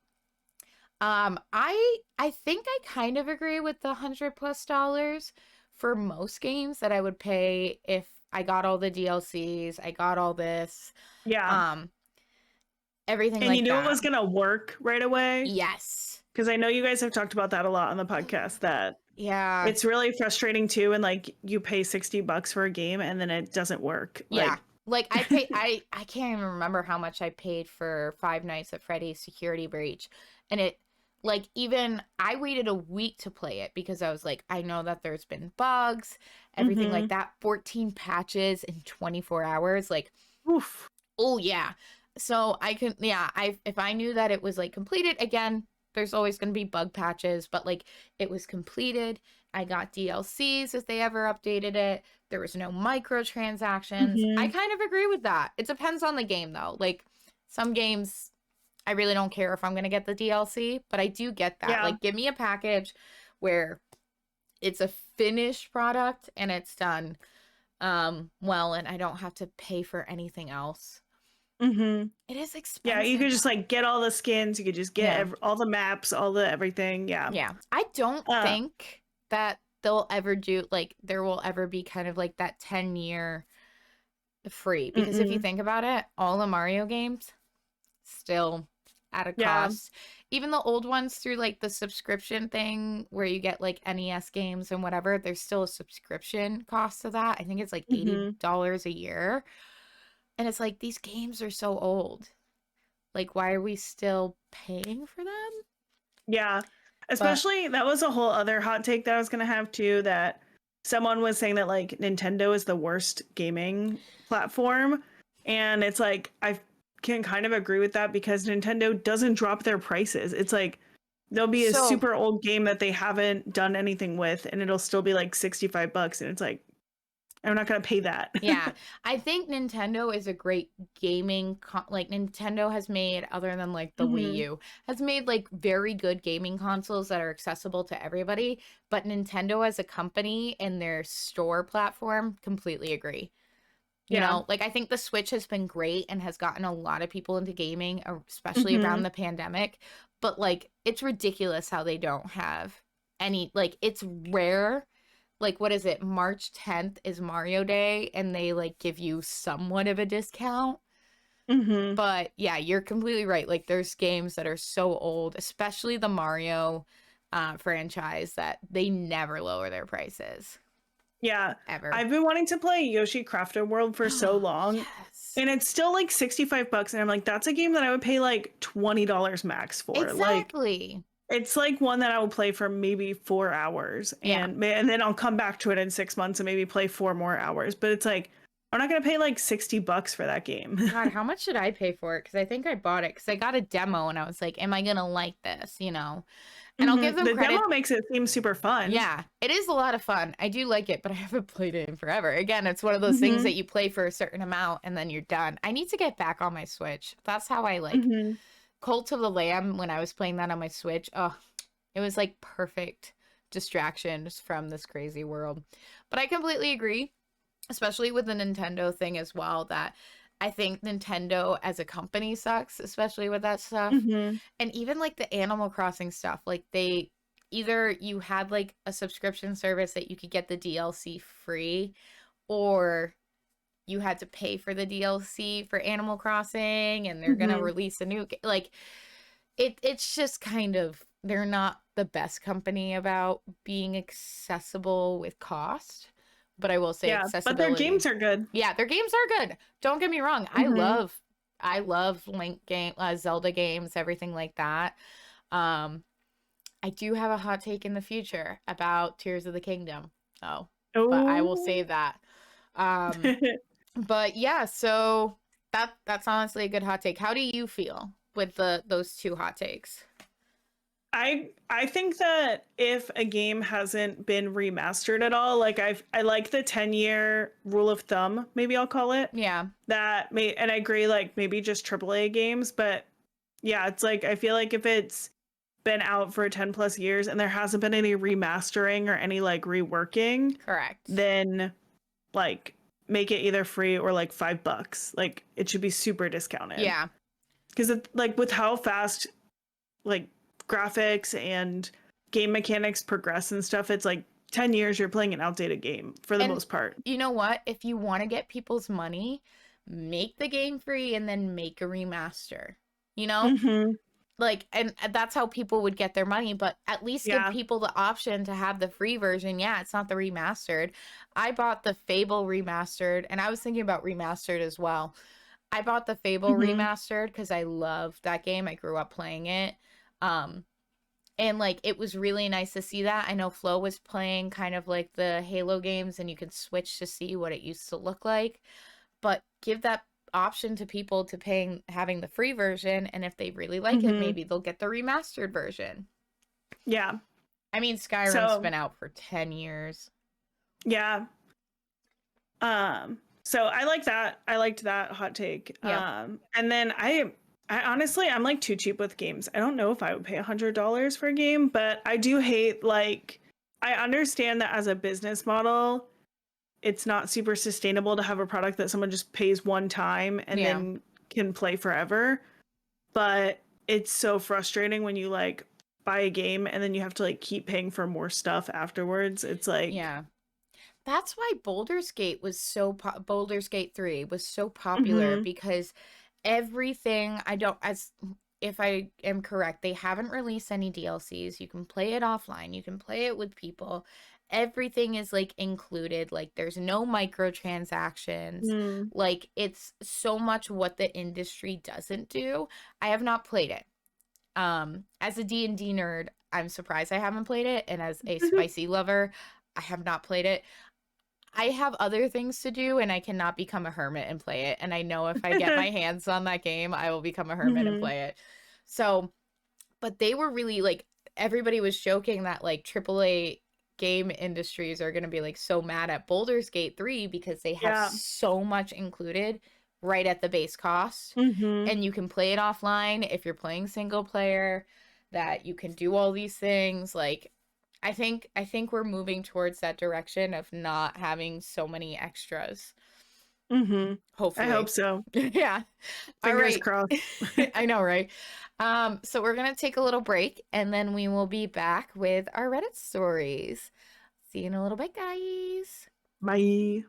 I think I kind of agree with the $100+ for most games that I would pay if I got all the DLCs, I got all this, Yeah. um, everything And you like knew it that. was going to work right away. Yes. Because I know you guys have talked about that a lot on the podcast, that Yeah. it's really frustrating too. And like you pay $60 for a game and then it doesn't work. Yeah. Like, Like I can't even remember how much I paid for Five Nights at Freddy's Security Breach. And it like even I waited a week to play it because I was like, I know that there's been bugs, everything like hmm. that. 14 patches in 24 hours. Like, Oof. oh yeah. So I can yeah, I if I knew that it was like completed, again, there's always gonna be bug patches, but like it was completed. I got DLCs if they ever updated it. There was no microtransactions. I Hmm. kind of agree with that. It depends on the game though. Like some games I really don't care if I'm gonna get the DLC, but I do get that. Yeah. Like give me a package where it's a finished product and it's done well and I don't have to pay for anything else. Hmm. It is Yeah. You expensive could just though. like get all the skins. You could just get Yeah. all the maps, all the everything. Yeah. Yeah. I don't Uh, think that they'll ever do like there will ever be kind of like that 10-year free because if you mm-mm. think about it, all the Mario games still at a Yeah. cost. Even the old ones through like the subscription thing where you get like NES games and whatever, there's still a subscription cost to that. I think it's like Hmm. $80 a year. And it's like these games are so old. Like why are we still paying for them? Yeah. But Especially that was a whole other hot take that I was going to have too, that someone was saying that like Nintendo is the worst gaming platform. And it's like, I can kind of agree with that because Nintendo doesn't drop their prices. It's like there'll be a so super old game that they haven't done anything with and it'll still be like $65. And it's like, I'm not going to pay that. yeah, I think Nintendo is a great like Nintendo has made, other than like the Wii Hmm. U, has made like very good gaming consoles that are accessible to everybody. But Nintendo as a company and their store platform, completely agree. You Yeah. know, like I think the Switch has been great and has gotten a lot of people into gaming, especially around Hmm. the pandemic. But like, it's ridiculous how they don't have any, like, it's rare. Like, what is it? March 10th is Mario Day, and they like give you somewhat of a discount. Hmm. But yeah, you're completely right. Like, there's games that are so old, especially the Mario franchise, that they never lower their prices Yeah. ever. I've been wanting to play Yoshi Crafted World for so long. Yes. And it's still like $65. And I'm like, that's a game that I would pay like $20 max for. Like, Exactly. it's like one that I will play for maybe 4 hours. Yeah. And then I'll come back to it in 6 months and maybe play 4 more hours. But it's like, I'm not going to pay like $60 for that game. God, how much should I pay for it? Because I think I bought it because I got a demo and I was like, am I going to like this? You know? And I'll give them The credit. demo makes it seem super fun. Yeah, it is a lot of fun. I do like it, but I haven't played it in forever. Again, it's one of those things Hmm. that you play for a certain amount and then you're done. I need to get back on my Switch. That's how I like Hmm. Cult of the Lamb when I was playing that on my Switch. Oh, it was like perfect distractions from this crazy world. But I completely agree, especially with the Nintendo thing as well, that I think Nintendo as a company sucks, especially with that stuff. Hmm. And even like the Animal Crossing stuff, like they either you had like a subscription service that you could get the DLC free, or you had to pay for the DLC for Animal Crossing and they're gonna Hmm. release a new like it's just kind of they're not the best company about being accessible with cost, but I will say Yeah. But their accessibility. games are good. Yeah, their games are good. Don't get me wrong. Hmm. I love Zelda games, everything like that. I do have a hot take in the future about Tears of the Kingdom. Oh, but I will Oh. save that. But yeah, so that's honestly a good hot take. How do you feel with those two hot takes? I think that if a game hasn't been remastered at all, like I like the 10-year rule of thumb, maybe I'll call it. Yeah. And I agree, like maybe just AAA games, but yeah, it's like I feel like if it's been out for 10 plus years and there hasn't been any remastering or any like reworking, Correct. then like make it either free or like $5. Like it should be super discounted. Yeah. Because like with how fast like graphics and game mechanics progress and stuff, it's like 10 years you're playing an outdated game for the most part. You know what? If you want to get people's money, make the game free and then make a remaster. You know? Mm-hmm. Like, and that's how people would get their money, but at least give people the option to have the free version. Yeah, it's not the remastered. I bought the Fable remastered, and I was thinking about remastered as well. I bought the Fable remastered because I love that game. I grew up playing it. And like it was really nice to see that. I know Flo was playing kind of like the Halo games and you can switch to see what it used to look like. But give that option to people to having the free version, and if they really like it, maybe they'll get the remastered version. Yeah. I mean, Skyrim's been out for 10 years. Yeah. So I like that. I liked that hot take. Yeah. And then I honestly, I'm like too cheap with games. I don't know if I would pay $100 for a game, but I do hate, like, I understand that as a business model, it's not super sustainable to have a product that someone just pays one time and then can play forever. But it's so frustrating when you like buy a game and then you have to like keep paying for more stuff afterwards. It's like, yeah. That's why Baldur's Gate 3 was so popular, because everything, if I am correct, they haven't released any DLCs. You can play it offline. You can play it with people. Everything is like included. Like there's no microtransactions. Like it's so much what the industry doesn't do. I have not played it. As a D&D nerd, I'm surprised I haven't played it. And as a spicy lover, I have not played it. I have other things to do and I cannot become a hermit and play it. And I know if I get my hands on that game, I will become a hermit and play it. So, but they were really like, everybody was joking that like AAA game industries are going to be like so mad at Baldur's Gate 3 because they have so much included right at the base cost. And you can play it offline if you're playing single player, that you can do all these things. Like, I think we're moving towards that direction of not having so many extras. Hopefully. I hope so. Yeah. Fingers crossed. I know, right? So we're going to take a little break and then we will be back with our Reddit stories. See you in a little bit, guys. Bye.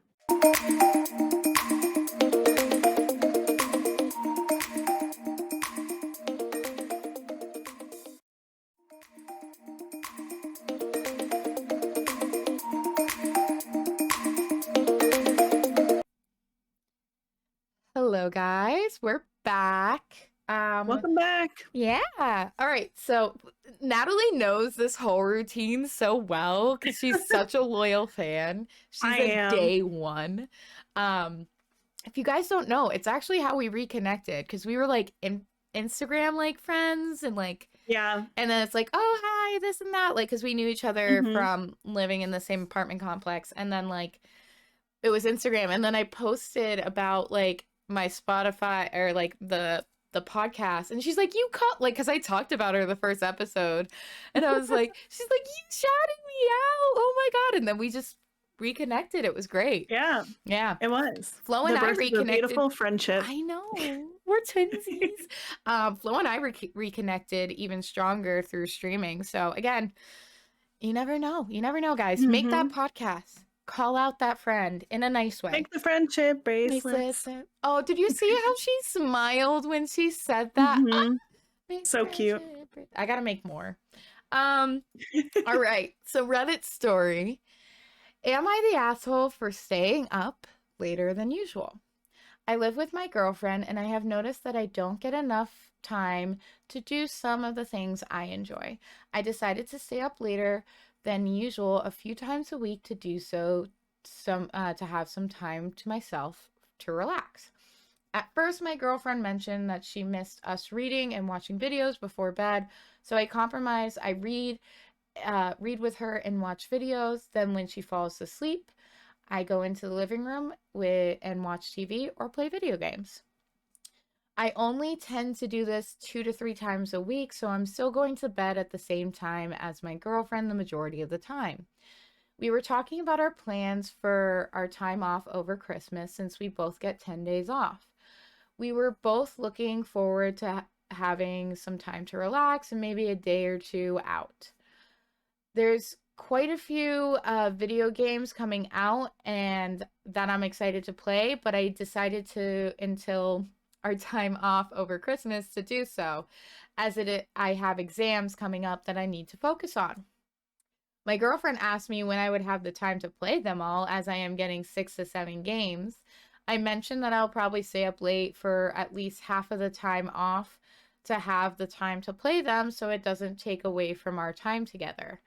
Hello, guys. We're back. Welcome back. Yeah. All right. So Natalie knows this whole routine so well because she's such a loyal fan. She's day one. If you guys don't know, it's actually how we reconnected, because we were like in Instagram like friends and like, and then it's like, oh hi, this and that, like, because we knew each other from living in the same apartment complex. And then like it was Instagram, and then I posted about like my Spotify or like the podcast, and she's like, you caught, like, because I talked about her the first episode, and I was like, she's like, you shouted me out, oh my god. And then we just reconnected. It was great. Yeah It was. Flo and I reconnected. Beautiful friendship. I know, we're twinsies. Flo and I reconnected even stronger through streaming. So again, you never know guys. Make that podcast. Call out that friend in a nice way. Make the friendship bracelets. Oh, did you see how she smiled when she said that? So cute. I gotta make more. All right. So Reddit story. Am I the asshole for staying up later than usual? I live with my girlfriend, and I have noticed that I don't get enough time to do some of the things I enjoy. I decided to stay up later than usual a few times a week to do so, to have some time to myself to relax. At first, my girlfriend mentioned that she missed us reading and watching videos before bed, so I compromised. I read with her and watch videos. Then, when she falls asleep, I go into the living room and watch TV or play video games. I only tend to do this 2 to 3 times a week, so I'm still going to bed at the same time as my girlfriend the majority of the time. We were talking about our plans for our time off over Christmas since we both get 10 days off. We were both looking forward to having some time to relax and maybe a day or two out. There's quite a few video games coming out and that I'm excited to play, but I decided to until our time off over Christmas to do so, as I have exams coming up that I need to focus on. My girlfriend asked me when I would have the time to play them all, as I am getting 6 to 7 games. I mentioned that I'll probably stay up late for at least half of the time off to have the time to play them so it doesn't take away from our time together.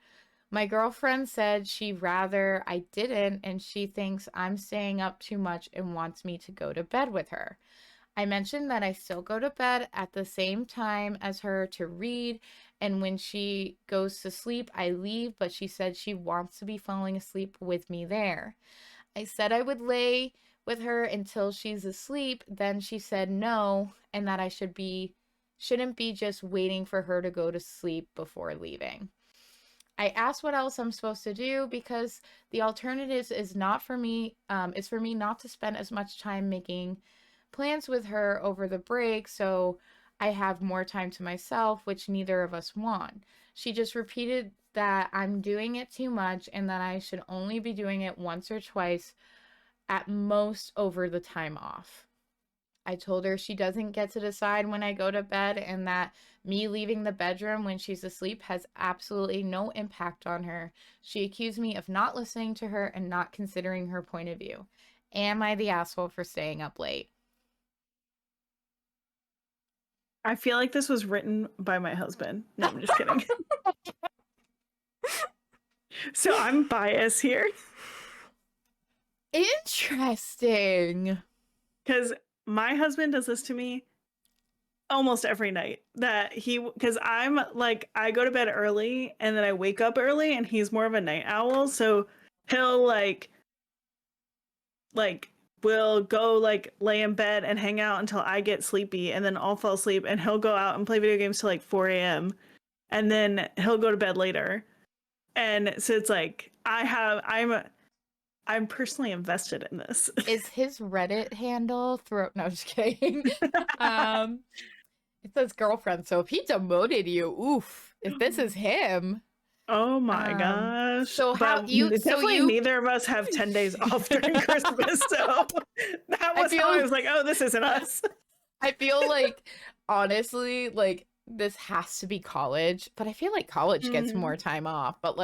My girlfriend said she'd rather I didn't, and she thinks I'm staying up too much and wants me to go to bed with her. I mentioned that I still go to bed at the same time as her to read, and when she goes to sleep, I leave, but she said she wants to be falling asleep with me there. I said I would lay with her until she's asleep, then she said no, and that I shouldn't be just waiting for her to go to sleep before leaving. I asked what else I'm supposed to do because the alternatives is for me not to spend as much time making plans with her over the break, so I have more time to myself, which neither of us want. She just repeated that I'm doing it too much and that I should only be doing it once or twice at most over the time off. I told her she doesn't get to decide when I go to bed and that me leaving the bedroom when she's asleep has absolutely no impact on her. She accused me of not listening to her and not considering her point of view. Am I the asshole for staying up late? I feel like this was written by my husband. No, I'm just kidding. So I'm biased here. Interesting. Because my husband does this to me almost every night. Because I'm like, I go to bed early and then I wake up early, and he's more of a night owl. So he'll will go lay in bed and hang out until I get sleepy, and then I'll fall asleep, and he'll go out and play video games till 4 a.m. and then he'll go to bed later. And so it's like I'm personally invested in this. Is his Reddit handle throat? No, just kidding. It says girlfriend. So if he demoted you, oof. If this is him. Oh my gosh. So how you definitely neither of us have 10 days off during Christmas, so that was how I was like, oh, this isn't us. I feel like honestly, this has to be college, but I feel like college gets more time off, but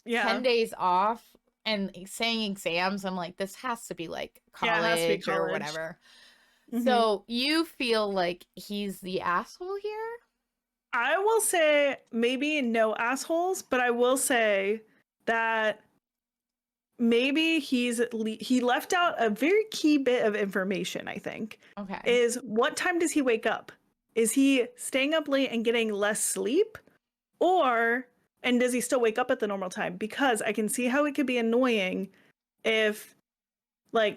10 days off and saying exams, I'm like, this has to be college or whatever. So you feel like he's the asshole here? I will say maybe no assholes, but I will say that maybe he left out a very key bit of information, I think. Okay. Is what time does he wake up? Is he staying up late and getting less sleep? And does he still wake up at the normal time? Because I can see how it could be annoying if,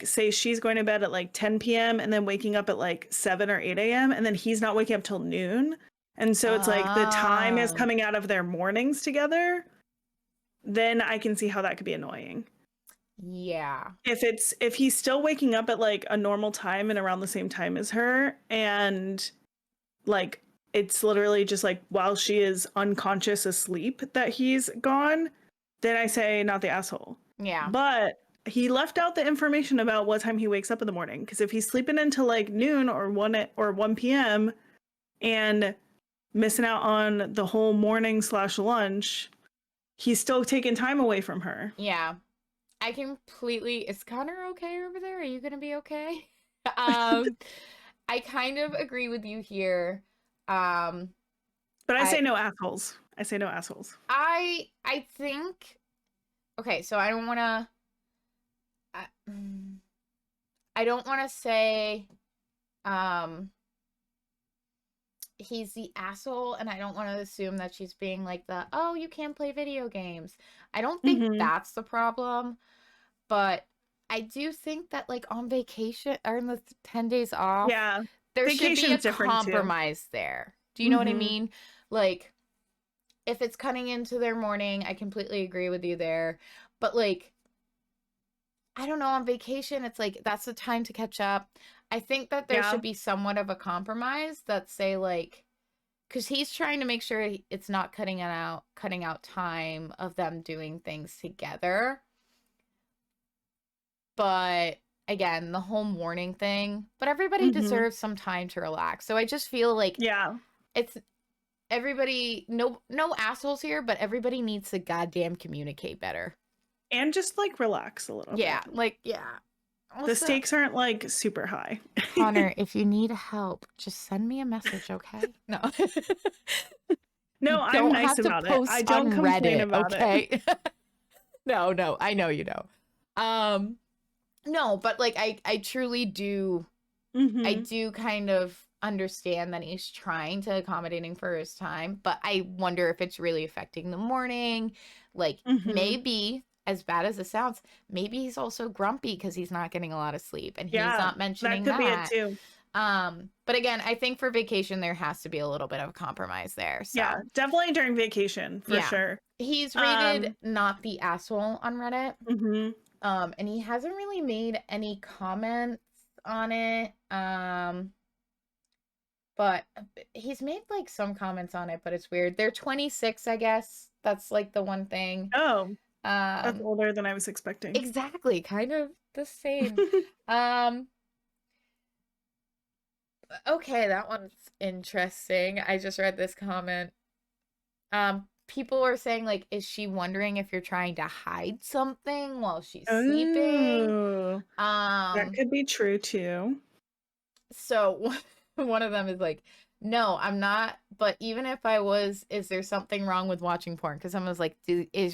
say she's going to bed at 10 p.m. and then waking up at 7 or 8 a.m. and then he's not waking up till noon. And so it's the time is coming out of their mornings together. Then I can see how that could be annoying. Yeah. If he's still waking up at a normal time and around the same time as her, and it's literally just while she is unconscious asleep that he's gone, then I say not the asshole. Yeah. But he left out the information about what time he wakes up in the morning. Because if he's sleeping until noon or 1 p.m. and missing out on the whole morning / lunch, he's still taking time away from her. Yeah. I completely... Is Connor okay over there? Are you gonna be okay? um, I kind of agree with you here. Um, But I say I no assholes. I say no assholes. I think okay, so I, I don't want to say um he's the asshole, and I don't want to assume that she's being like the, oh, you can't play video games. I don't think Mm-hmm. that's the problem, but I do think that like on vacation or in the 10 days off, Yeah. there should be a Vacation's different too. compromise there. Do you know what I Mm-hmm. mean? Like if it's cutting into their morning, I completely agree with you there. But like I don't know, on vacation, it's like that's the time to catch up. I think that there Yeah. should be somewhat of a compromise that say like, because he's trying to make sure it's not cutting out time of them doing things together. But again, the whole morning thing. But everybody Mm-hmm. deserves some time to relax. So I just feel like Yeah. it's everybody. No assholes here, but everybody needs to goddamn communicate better. And just like relax a little Yeah, bit. like yeah. The Also, stakes aren't like super high. Connor, if you need help, just send me a message, okay? No. No, You I'm don't nice have to about it. I post don't on complain Reddit, about it. okay? No, I know you know. Um, no, but like I truly do I Mm-hmm. do kind of understand that he's trying to accommodating for his time, but I wonder if it's really affecting the morning. Like Mm-hmm. maybe as bad as it sounds, maybe he's also grumpy because he's not getting a lot of sleep and he's Yeah. not That mentioning could be it that. too. But again, I think for vacation there has to be a little bit of compromise there. Yeah. So Definitely during vacation for yeah. sure. He's rated Um, not the asshole on Reddit. mm-hmm. And he hasn't really made any comments on it. But he's made like some comments on it, but it's weird. They're 26, I guess. That's like the one thing. Oh, that's Um, older than I was expecting. exactly, kind of the same. Um, okay, that one's interesting. I just read this comment. People are saying like, is she wondering if you're trying to hide something while she's sleeping? Oh, that Um, could be true too. so one of them is like, no, I'm not. But even if I was, is there something wrong with watching porn? Because someone was like,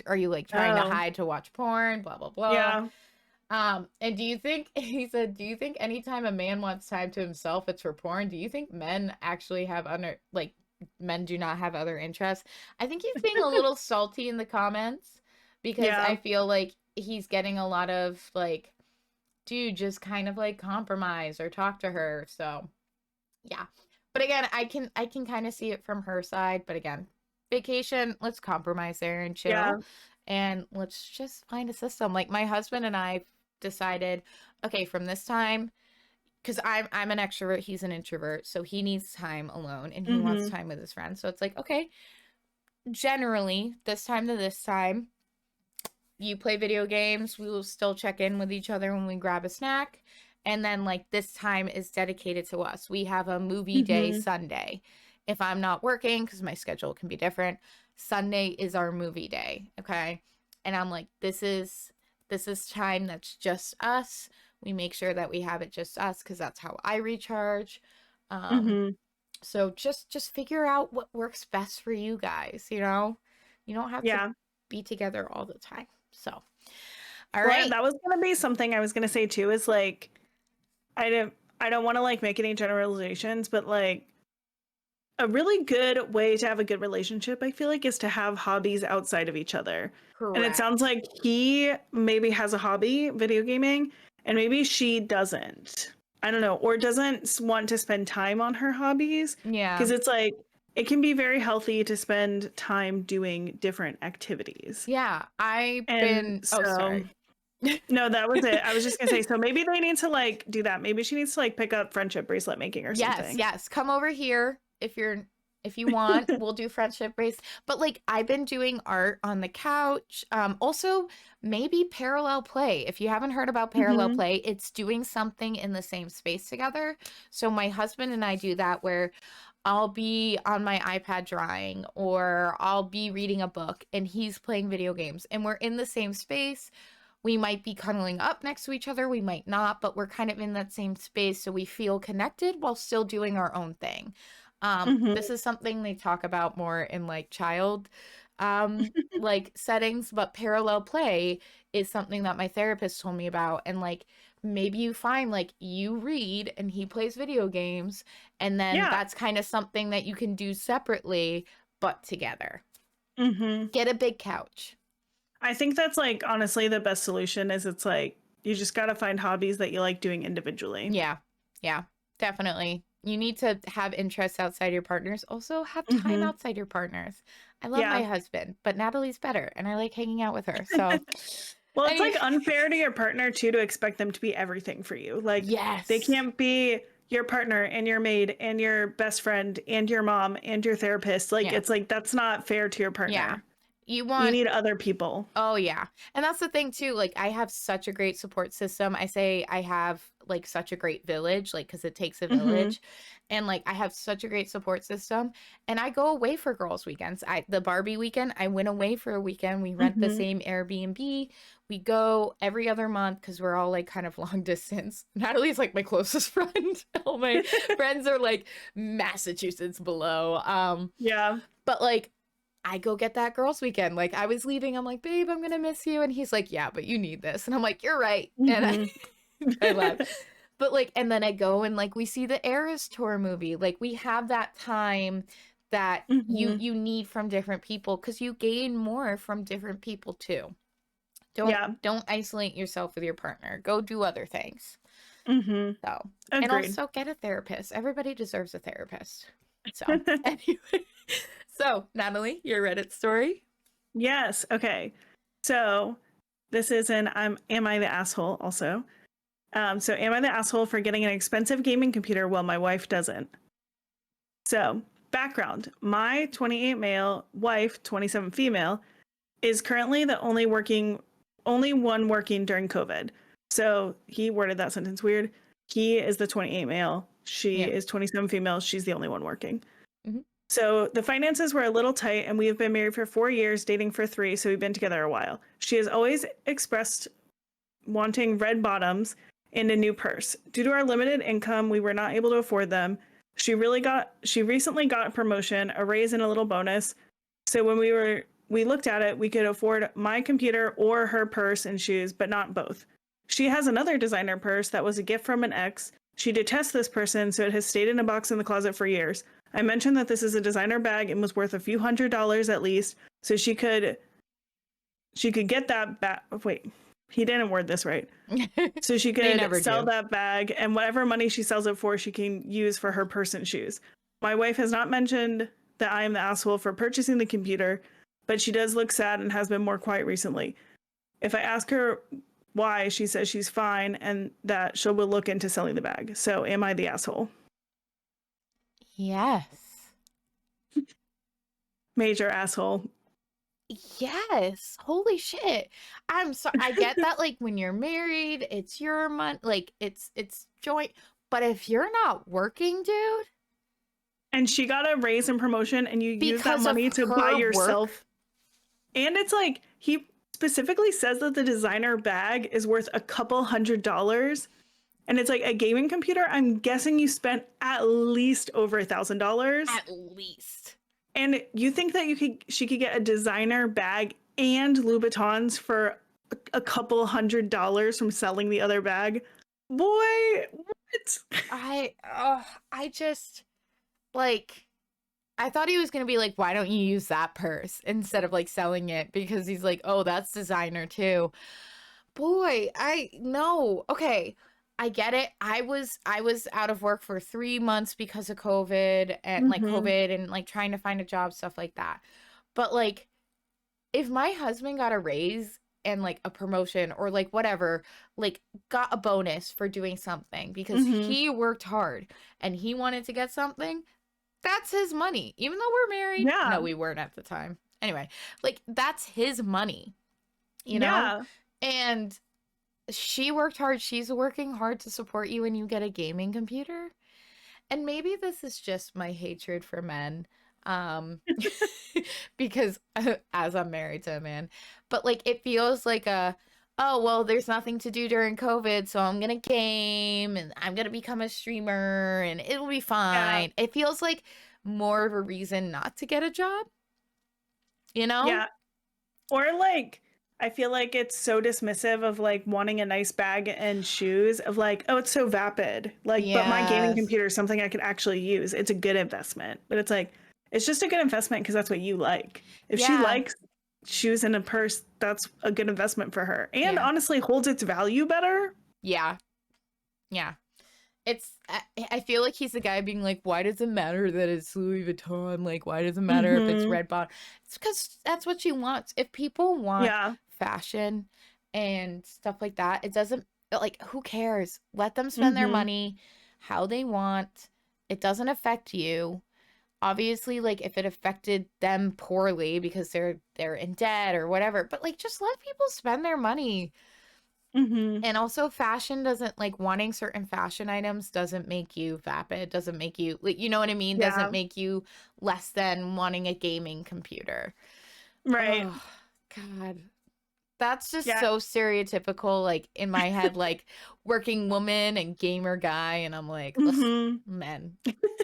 are you like trying to Oh, hide to watch porn? Blah blah blah. yeah. And do you think he said, do you think anytime a man wants time to himself, it's for porn? Do you think men actually have under like men do not have other interests? I think he's being a little salty in the comments because Yeah. I feel like he's getting a lot of like, dude, just kind of like compromise or talk to her. So yeah. But again, I can kind of see it from her side, but again, vacation, let's compromise there and Yeah. chill and let's just find a system. Like my husband and I decided, okay, from this time cuz I'm an extrovert, he's an introvert, so he needs time alone and he wants Mm-hmm. time with his friends. So it's like, okay, generally, this time to this time, you play video games, we will still check in with each other when we grab a snack. And then, like, this time is dedicated to us. We have a movie day Mm-hmm. Sunday. If I'm not working, because my schedule can be different, Sunday is our movie day. Okay. And I'm like, this is time that's just us. We make sure that we have it just us because that's how I recharge. Um, Mm-hmm. so just figure out what works best for you guys, you know? You don't have to Yeah. be together all the time. So, all Well, right. that was gonna be something I was gonna say too, is like I don't want to like make any generalizations, but like a really good way to have a good relationship, I feel like, is to have hobbies outside of each other. And it sounds Correct. like he maybe has a hobby, video gaming, and maybe she doesn't. I don't know, or doesn't want to spend time on her hobbies, Yeah. because it's like it can be very healthy to spend time doing different activities. Yeah. I've And been, oh, so sorry. no, that was it. I was just gonna say, so maybe they need to like do that. Maybe she needs to like pick up friendship bracelet making or Yes, something. yes. Come over here if you want. We'll do friendship brace. But like I've been doing art on the couch. Also maybe parallel play. If you haven't heard about parallel Hmm. play, it's doing something in the same space together. So my husband and I do that where I'll be on my iPad drawing or I'll be reading a book and he's playing video games and we're in the same space. we might be cuddling up next to each other, we might not, but we're kind of in that same space, so we feel connected while still doing our own thing. This is something they talk about more in like child like settings, but parallel play is something that my therapist told me about. And like maybe you find like you read and he plays video games, and then Yeah. that's kind of something that you can do separately but together. Get a big couch. I think that's like honestly the best solution is it's like you just got to find hobbies that you like doing individually. Yeah, definitely. You need to have interests outside your partners. Also have time outside your partners. I love my husband, but Natalie's better and I like hanging out with her. So well, it's like unfair to your partner too to expect them to be everything for you. Like they can't be your partner and your maid and your best friend and your mom and your therapist. Like it's like that's not fair to your partner. Yeah. You need other people. Oh yeah. And that's the thing too. Like I have such a great support system. I say I have like such a great village, like because it takes a village. And like I have such a great support system. And I go away for girls' weekends. The Barbie weekend, I went away for a weekend. We rent the same Airbnb. We go every other month because we're all like kind of long distance. Natalie's like my closest friend. All my friends are like Massachusetts below. Yeah. But like I go get that girls' weekend. Like I was leaving, I'm like, babe, I'm gonna miss you. And he's like, yeah, but you need this. And I'm like, you're right. And I laugh. But like, and then I go and like we see the Eras Tour movie. Like we have that time that you need from different people because you gain more from different people too. Don't isolate yourself with your partner. Go do other things. So Agreed. And also get a therapist. Everybody deserves a therapist. So anyway. So, Natalie, your Reddit story? Yes. Okay. So, this is an Am I the Asshole also. So, am I the asshole for getting an expensive gaming computer while my wife doesn't? So, background. My 28 male wife, 27 female, is currently the only one working during COVID. So, he worded that sentence weird. He is the 28 male. She is 27 female. She's the only one working. So the finances were a little tight, and we have been married for 4 years, dating for 3, so we've been together a while. She has always expressed wanting red bottoms and a new purse. Due to our limited income, we were not able to afford them. She recently got a promotion, a raise, and a little bonus. So when we looked at it, we could afford my computer or her purse and shoes, but not both. She has another designer purse that was a gift from an ex. She detests this person, so it has stayed in a box in the closet for years. I mentioned that this is a designer bag and was worth a few $100s at least, so she could get that bag. Wait, he didn't word this right. So she could sell that bag, and whatever money she sells it for, she can use for her purse and shoes. My wife has not mentioned that I am the asshole for purchasing the computer, but she does look sad and has been more quiet recently. If I ask her why, she says she's fine and that she will look into selling the bag. So am I the asshole? Yes. Major asshole. Yes. Holy shit. I'm sorry. I get that like when you're married, it's your money, like it's joint. But if you're not working, dude. And she got a raise and promotion and you use that money to buy yourself. And it's like he specifically says that the designer bag is worth a couple $100s. And it's like a gaming computer. I'm guessing you spent at least over $1,000. At least. And you think that she could get a designer bag and Louboutins for a couple $100s from selling the other bag? Boy, what? I just like I thought he was gonna be like, why don't you use that purse instead of like selling it? Because he's like, oh, that's designer too. Boy, no. Okay. I get it. I was out of work for 3 months because of COVID and like COVID and like trying to find a job, stuff like that. But like, if my husband got a raise and like a promotion or like whatever, like got a bonus for doing something because he worked hard and he wanted to get something, that's his money. Even though we're married. Yeah. No, we weren't at the time. Anyway, like that's his money, you know? And she worked hard. She's working hard to support you and you get a gaming computer. And maybe this is just my hatred for men. Because as I'm married to a man, but like it feels like oh, well, there's nothing to do during COVID, so I'm gonna game and I'm gonna become a streamer and it'll be Yeah. fine. It feels like more of a reason not to get a job, you know? Yeah. Or like, I feel like it's so dismissive of like wanting a nice bag and shoes of like, oh, it's so vapid. Like, but my gaming Yes. computer is something I could actually use. It's a good investment. But it's like, it's just a good investment because that's what you like. If she Yeah. likes shoes and a purse, that's a good investment for her. And Yeah. honestly holds its value better. Yeah. Yeah. I feel like he's the guy being like, why does it matter that it's Louis Vuitton? Like, why does it matter if it's Mm-hmm. red bottom? It's because that's what she wants. If people want Yeah. fashion and stuff like that, it doesn't, like, who cares? Let them spend their Mm-hmm. money how they want. It doesn't affect you. Obviously, like, if it affected them poorly because they're in debt or whatever, but like, just let people spend their money. Mm-hmm. And also fashion doesn't, like, wanting certain fashion items doesn't make you vapid, doesn't make you, like, you know what I mean? Yeah. Doesn't make you less than wanting a gaming computer. Right. Oh, God. That's just Yeah. so stereotypical, like, in my head, like, working woman and gamer guy, and I'm like, ugh, Mm-hmm. men.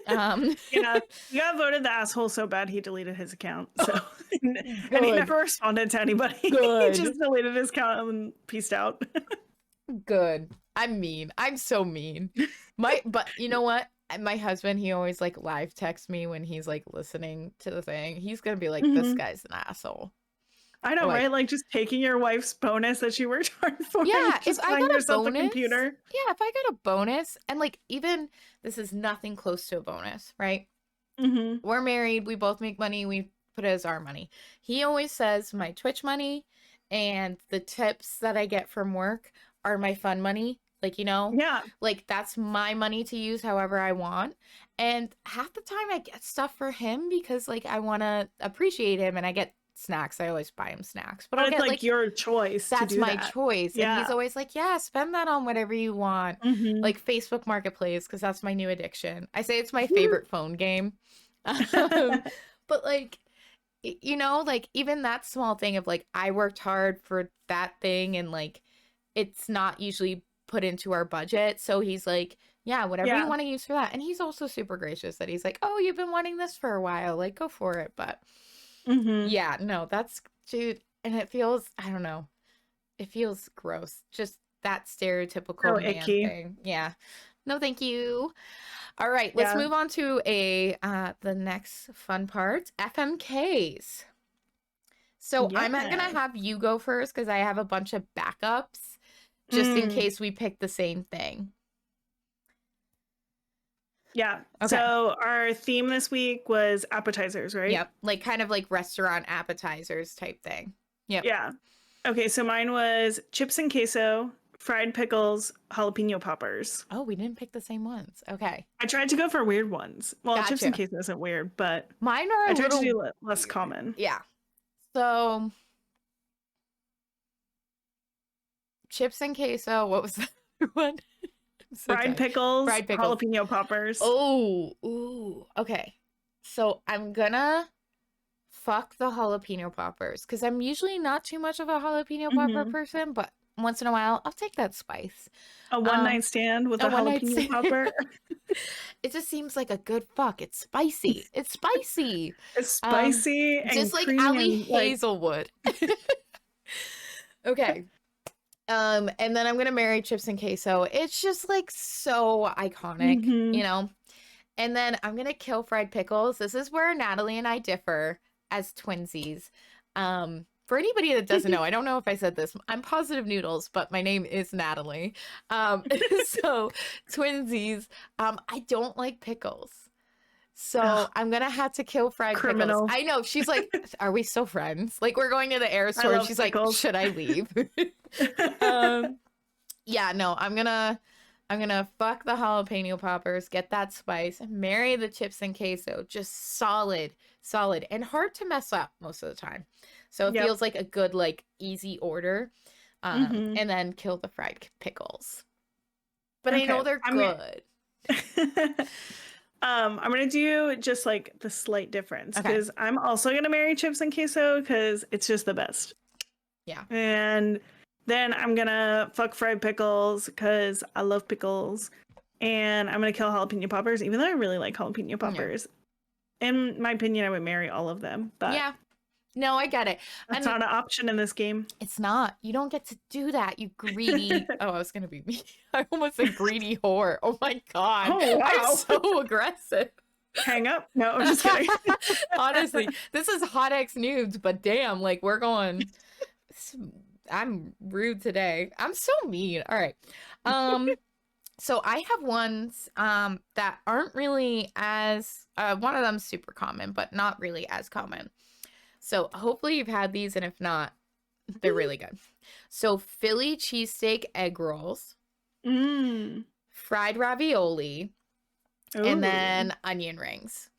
Um, Yeah, he got voted the asshole so bad he deleted his account. So, and he good, never responded to anybody. He good, just deleted his account and peaced out. good. I'm mean. I'm so mean. But you know what? My husband, he always like live texts me when he's like listening to the thing. He's gonna be like, this Mhm. guy's an asshole. I know, Like, right? Like just taking your wife's bonus that she worked hard for and yeah, if just I buying got a yourself a bonus, computer. yeah, if I got a bonus, and like, even this is nothing close to a bonus, right? Mm-hmm. We're married, we both make money, we put it as our money. He always says my Twitch money and the tips that I get from work are my fun money. Like, you know, Yeah. like that's my money to use however I want. And half the time I get stuff for him because like I want to appreciate him and I get snacks. I always buy him snacks, but But I'll it's get like like, your choice to that's do my that. choice. And he's Yeah. always like, yeah, spend that on whatever you want. Mm-hmm. Like Facebook Marketplace, because that's my new addiction. I say it's my favorite phone game. Um, but like, you know, like even that small thing of like, I worked hard for that thing and like, it's not usually put into our budget. So he's like, yeah, whatever you Yeah. want to use for that. And he's also super gracious that he's like, oh, you've been wanting this for a while. Like, go for it. But Mm-hmm. yeah, no, that's, dude. And it feels, I don't know, it feels gross. Just that stereotypical So man icky. thing. Yeah. No, thank you. All right, let's Yeah. move on to the next fun part, FMKs. So I'm not gonna Yeah. have you go first because I have a bunch of backups just in Mm. case we pick the same thing. Yeah. Okay. So our theme this week was appetizers, right? Yep. Like kind of like restaurant appetizers type thing. Yep. Yeah. Okay, so mine was chips and queso, fried pickles, jalapeno poppers. Oh, we didn't pick the same ones. Okay. I tried to go for weird ones. Well, chips and Gotcha. queso isn't weird, but Mine are I a tried to little do less weird. common. Yeah. So chips and queso. What was the other one? I'm so Fried tired. pickles, Fried pickles. jalapeno poppers. Oh, ooh. Okay. So I'm gonna fuck the jalapeno poppers because I'm usually not too much of a jalapeno popper Mhm. person, but once in a while I'll take that spice. A one-night stand with a one night jalapeno stand. popper. It just seems like a good fuck. It's spicy. It's spicy. It's spicy and just like creamy Ali and like Hazelwood. Okay. And then I'm gonna marry chips and queso. It's just like so iconic, you Mhm. know? And then I'm gonna kill fried pickles. This is where Natalie and I differ as twinsies. For anybody that doesn't know, I don't know if I said this. I'm Positive Noodles, but my name is Natalie. So twinsies. I don't like pickles. So Ugh, I'm gonna have to kill fried criminal. pickles. I know. She's like, are we still friends? Like we're going to the air I store and love she's pickles. like, should I leave? Yeah, no, I'm gonna fuck the jalapeno poppers, get that spice, marry the chips and queso, just solid, solid, and hard to mess up most of the time. So it Yep. feels like a good, like easy order. Mhm. And then kill the fried pickles. But I Okay, know they're good. I'm gonna do just like the slight difference Okay. because I'm also gonna marry chips and queso because it's just the best. Yeah. And Then I'm gonna fuck fried pickles because I love pickles. And I'm gonna kill jalapeno poppers, even though I really like jalapeno poppers. In my opinion, I would marry all of them, but Yeah. No, I get it. that's And not an option in this game. it's not. You don't get to do that, you greedy. Oh, I was gonna be me. I almost said greedy whore. Oh my god. Oh, wow. I'm so aggressive. Hang up? No, I'm just kidding. Honestly, this is Hot X Noods, but damn, like we're going. I'm rude today. I'm so mean. All right. So I have ones that aren't really as one of them's super common, but not really as common. So hopefully you've had these, and if not, they're really good. So Philly cheesesteak egg rolls, fried ravioli, and then onion rings.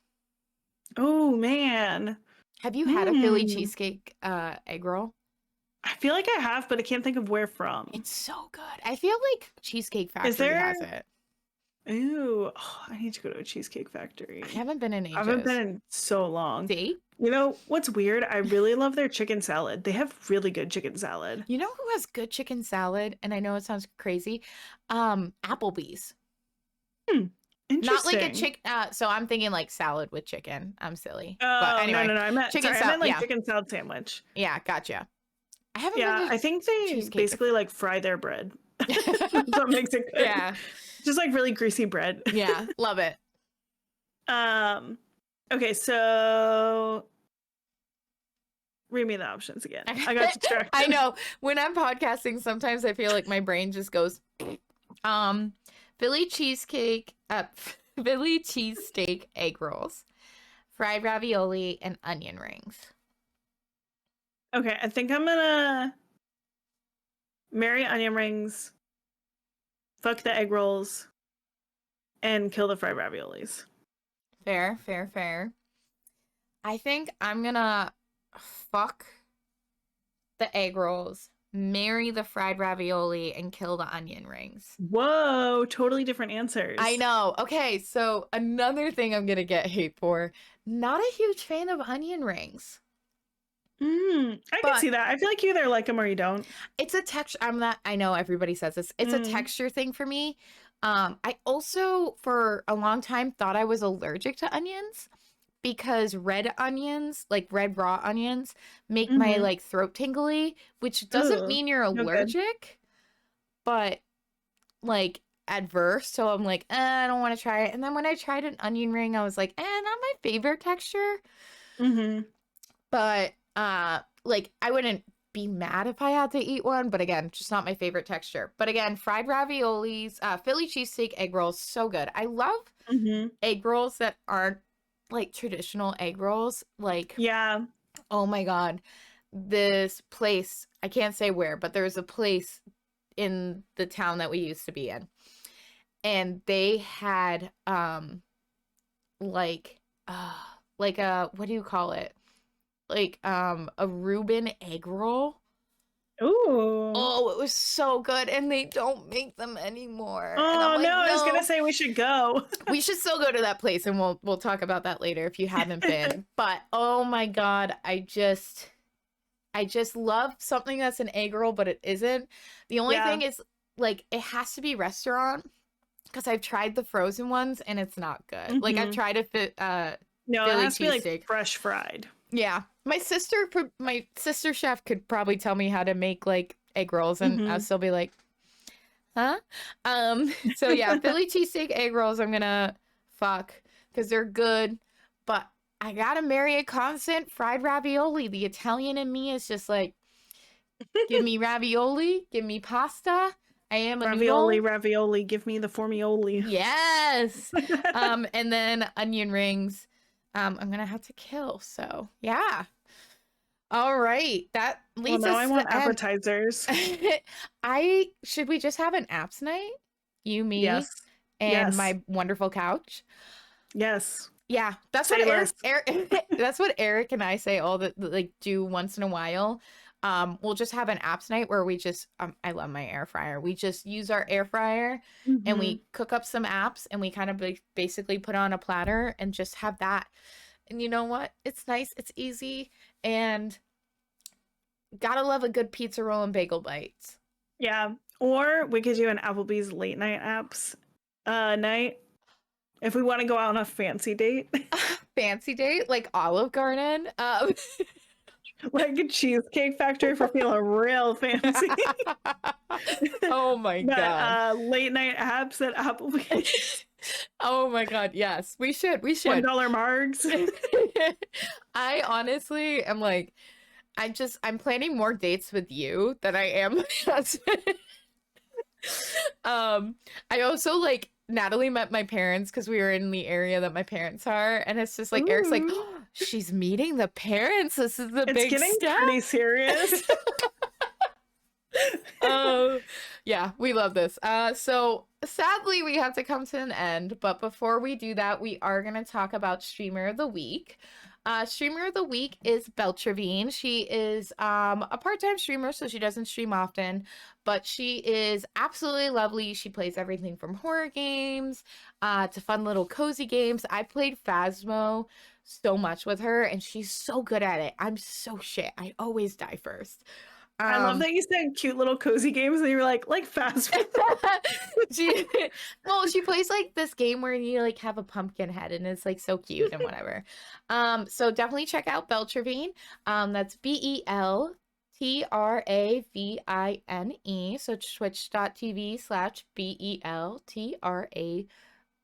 Oh man. Have you had a Philly cheesesteak egg roll? I feel like I have, but I can't think of where from. It's so good. I feel like Cheesecake Factory has it. Ooh, I need to go to a Cheesecake Factory. I haven't been in ages. I haven't been in so long. See? You know what's weird? I really love their chicken salad. They have really good chicken salad. You know who has good chicken salad? And I know it sounds crazy. Applebee's. Interesting. Not like a chicken. So I'm thinking like salad with chicken. I'm silly. Oh, but anyway, no. I meant chicken I salad. meant like chicken salad sandwich. Yeah, gotcha. I haven't. Yeah, I think they basically like fry their bread. That makes it good. Yeah. Just like really greasy bread. Yeah, love it. Okay, so read me the options again. I got distracted. I know. When I'm podcasting, sometimes I feel like my brain just goes Philly cheesesteak egg rolls, fried ravioli, and onion rings. Okay, I think I'm gonna marry onion rings, fuck the egg rolls, and kill the fried raviolis. Fair. I think I'm gonna fuck the egg rolls, marry the fried ravioli, and kill the onion rings. Whoa, totally different answers. I know. Okay, so another thing I'm gonna get hate for. Not a huge fan of onion rings. I can see that. I feel like you either like them or you don't. It's a texture. I know everybody says this. It's a texture thing for me. I also, for a long time, thought I was allergic to onions because red onions, like red raw onions, make my like throat tingly, which doesn't mean you're allergic, but like adverse. So I'm like, I don't want to try it. And then when I tried an onion ring, I was like, not my favorite texture. But like I wouldn't be mad if I had to eat one, but again, just not my favorite texture. But again, fried raviolis, Philly cheesesteak egg rolls, so good. I love egg rolls that aren't like traditional egg rolls. Like, yeah, oh my god, this place, I can't say where, but there's a place in the town that we used to be in, and they had like a, what do you call it? Like a Reuben egg roll. Ooh. Oh, it was so good, and they don't make them anymore. Oh like, no, I was gonna say we should go. We should still go to that place, and we'll talk about that later if you haven't been. But oh my god, I just love something that's an egg roll, but it isn't. The only thing is, like, it has to be restaurant, because I've tried the frozen ones and it's not good. Like I've tried no, it has to be like fresh fried. Yeah. My sister chef could probably tell me how to make like egg rolls, and I'll still be like, huh? So yeah, Philly cheesesteak egg rolls I'm gonna fuck because they're good, but I gotta marry a constant fried ravioli. The Italian in me is just like, give me ravioli, give me pasta. I am a ravioli, give me the formioli. Yes. And then onion rings. I'm gonna have to kill. So yeah. All right. That leads us. I want appetizers. Should we just have an apps night? You, me, and my wonderful couch. Yes. Yeah, that's what Eric that's what Eric and I say do once in a while. We'll just have an apps night where we just I love my air fryer. We just use our air fryer and we cook up some apps, and we kind of basically put on a platter and just have that. And you know what? It's nice, it's easy, and gotta love a good pizza roll and bagel bites. Yeah. Or we could do an Applebee's late night apps night if we want to go out on a fancy date. Fancy date, like Olive Garden. Like a cheesecake factory for feeling real fancy. Oh my God. But late night apps at Applebee's. Oh my God. Yes, we should. We $1 should. margs. I honestly am like, I'm planning more dates with you than I am my husband. I also like Natalie met my parents because we were in the area that my parents are, and it's just like Eric's like, Ooh. oh, she's meeting the parents. This is the It's big getting step. pretty serious. Oh, yeah, we love this. So sadly, we have to come to an end, but before we do that, we are going to talk about Streamer of the Week. Streamer of the Week is Beltravine. She is a part-time streamer, so she doesn't stream often, but she is absolutely lovely. She plays everything from horror games to fun little cozy games. I played Phasmo so much with her, and she's so good at it. I'm so shit. I always die first. I love that you said cute little cozy games and you were like fast food. she plays like this game where you like have a pumpkin head and it's like so cute and whatever. So definitely check out Beltravine. That's BELTRAVINE. So twitch.tv/BELTRAVINE.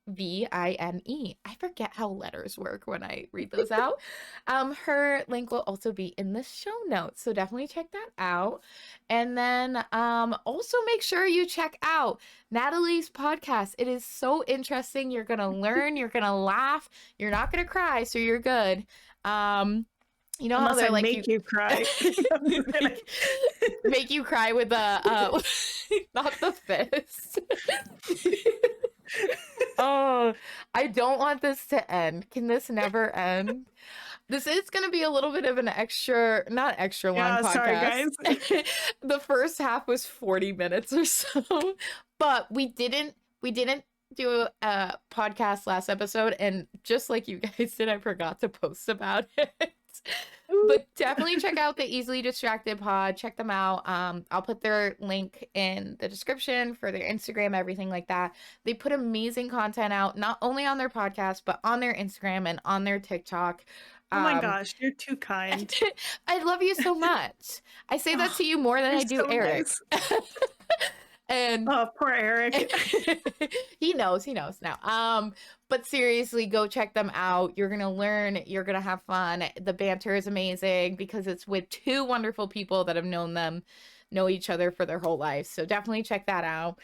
I forget how letters work when I read those out. Her link will also be in the show notes, so definitely check that out. And then also make sure you check out Natalie's podcast. It is so interesting. You're gonna learn, you're gonna laugh, you're not gonna cry, so you're good. You know, unless how they're I like make you cry. make you cry with a not the fist. Oh, I don't want this to end. Can this never end? This is going to be a little bit of an not extra long podcast. Sorry, guys. The first half was 40 minutes or so, but we didn't do a podcast last episode, and just like you guys did, I forgot to post about it. But definitely check out the Easily Distracted pod. Check them out. I'll put their link in the description for their Instagram, everything like that. They put amazing content out, not only on their podcast, but on their Instagram and on their TikTok. Oh my gosh, you're too kind. I love you so much. I say that to you more than I do so Eric. Nice. And oh, poor Eric. he knows now. But seriously, go check them out. You're gonna learn, you're gonna have fun. The banter is amazing because it's with two wonderful people that have know each other for their whole life. So definitely check that out.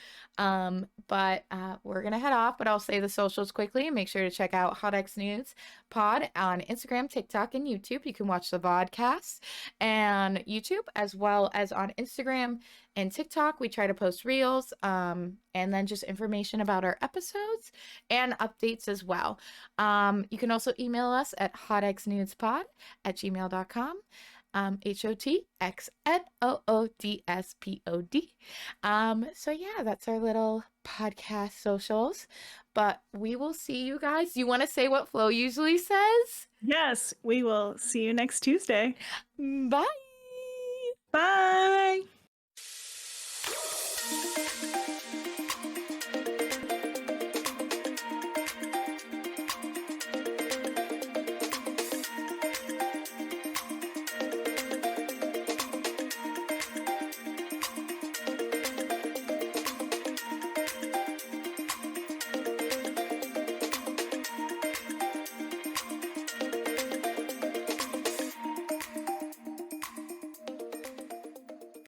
But we're gonna head off, but I'll say the socials quickly. Make sure to check out Hotties Noods Pod on Instagram, TikTok, and YouTube. You can watch the vodcast and YouTube as well as on Instagram and TikTok. We try to post reels and then just information about our episodes and updates as well. You can also email us at hotxnudespod@gmail.com. HOTXNOODSPOD. So yeah, that's our little podcast socials, but we will see you guys. You want to say what Flo usually says? Yes, we will see you next Tuesday. Bye. Bye.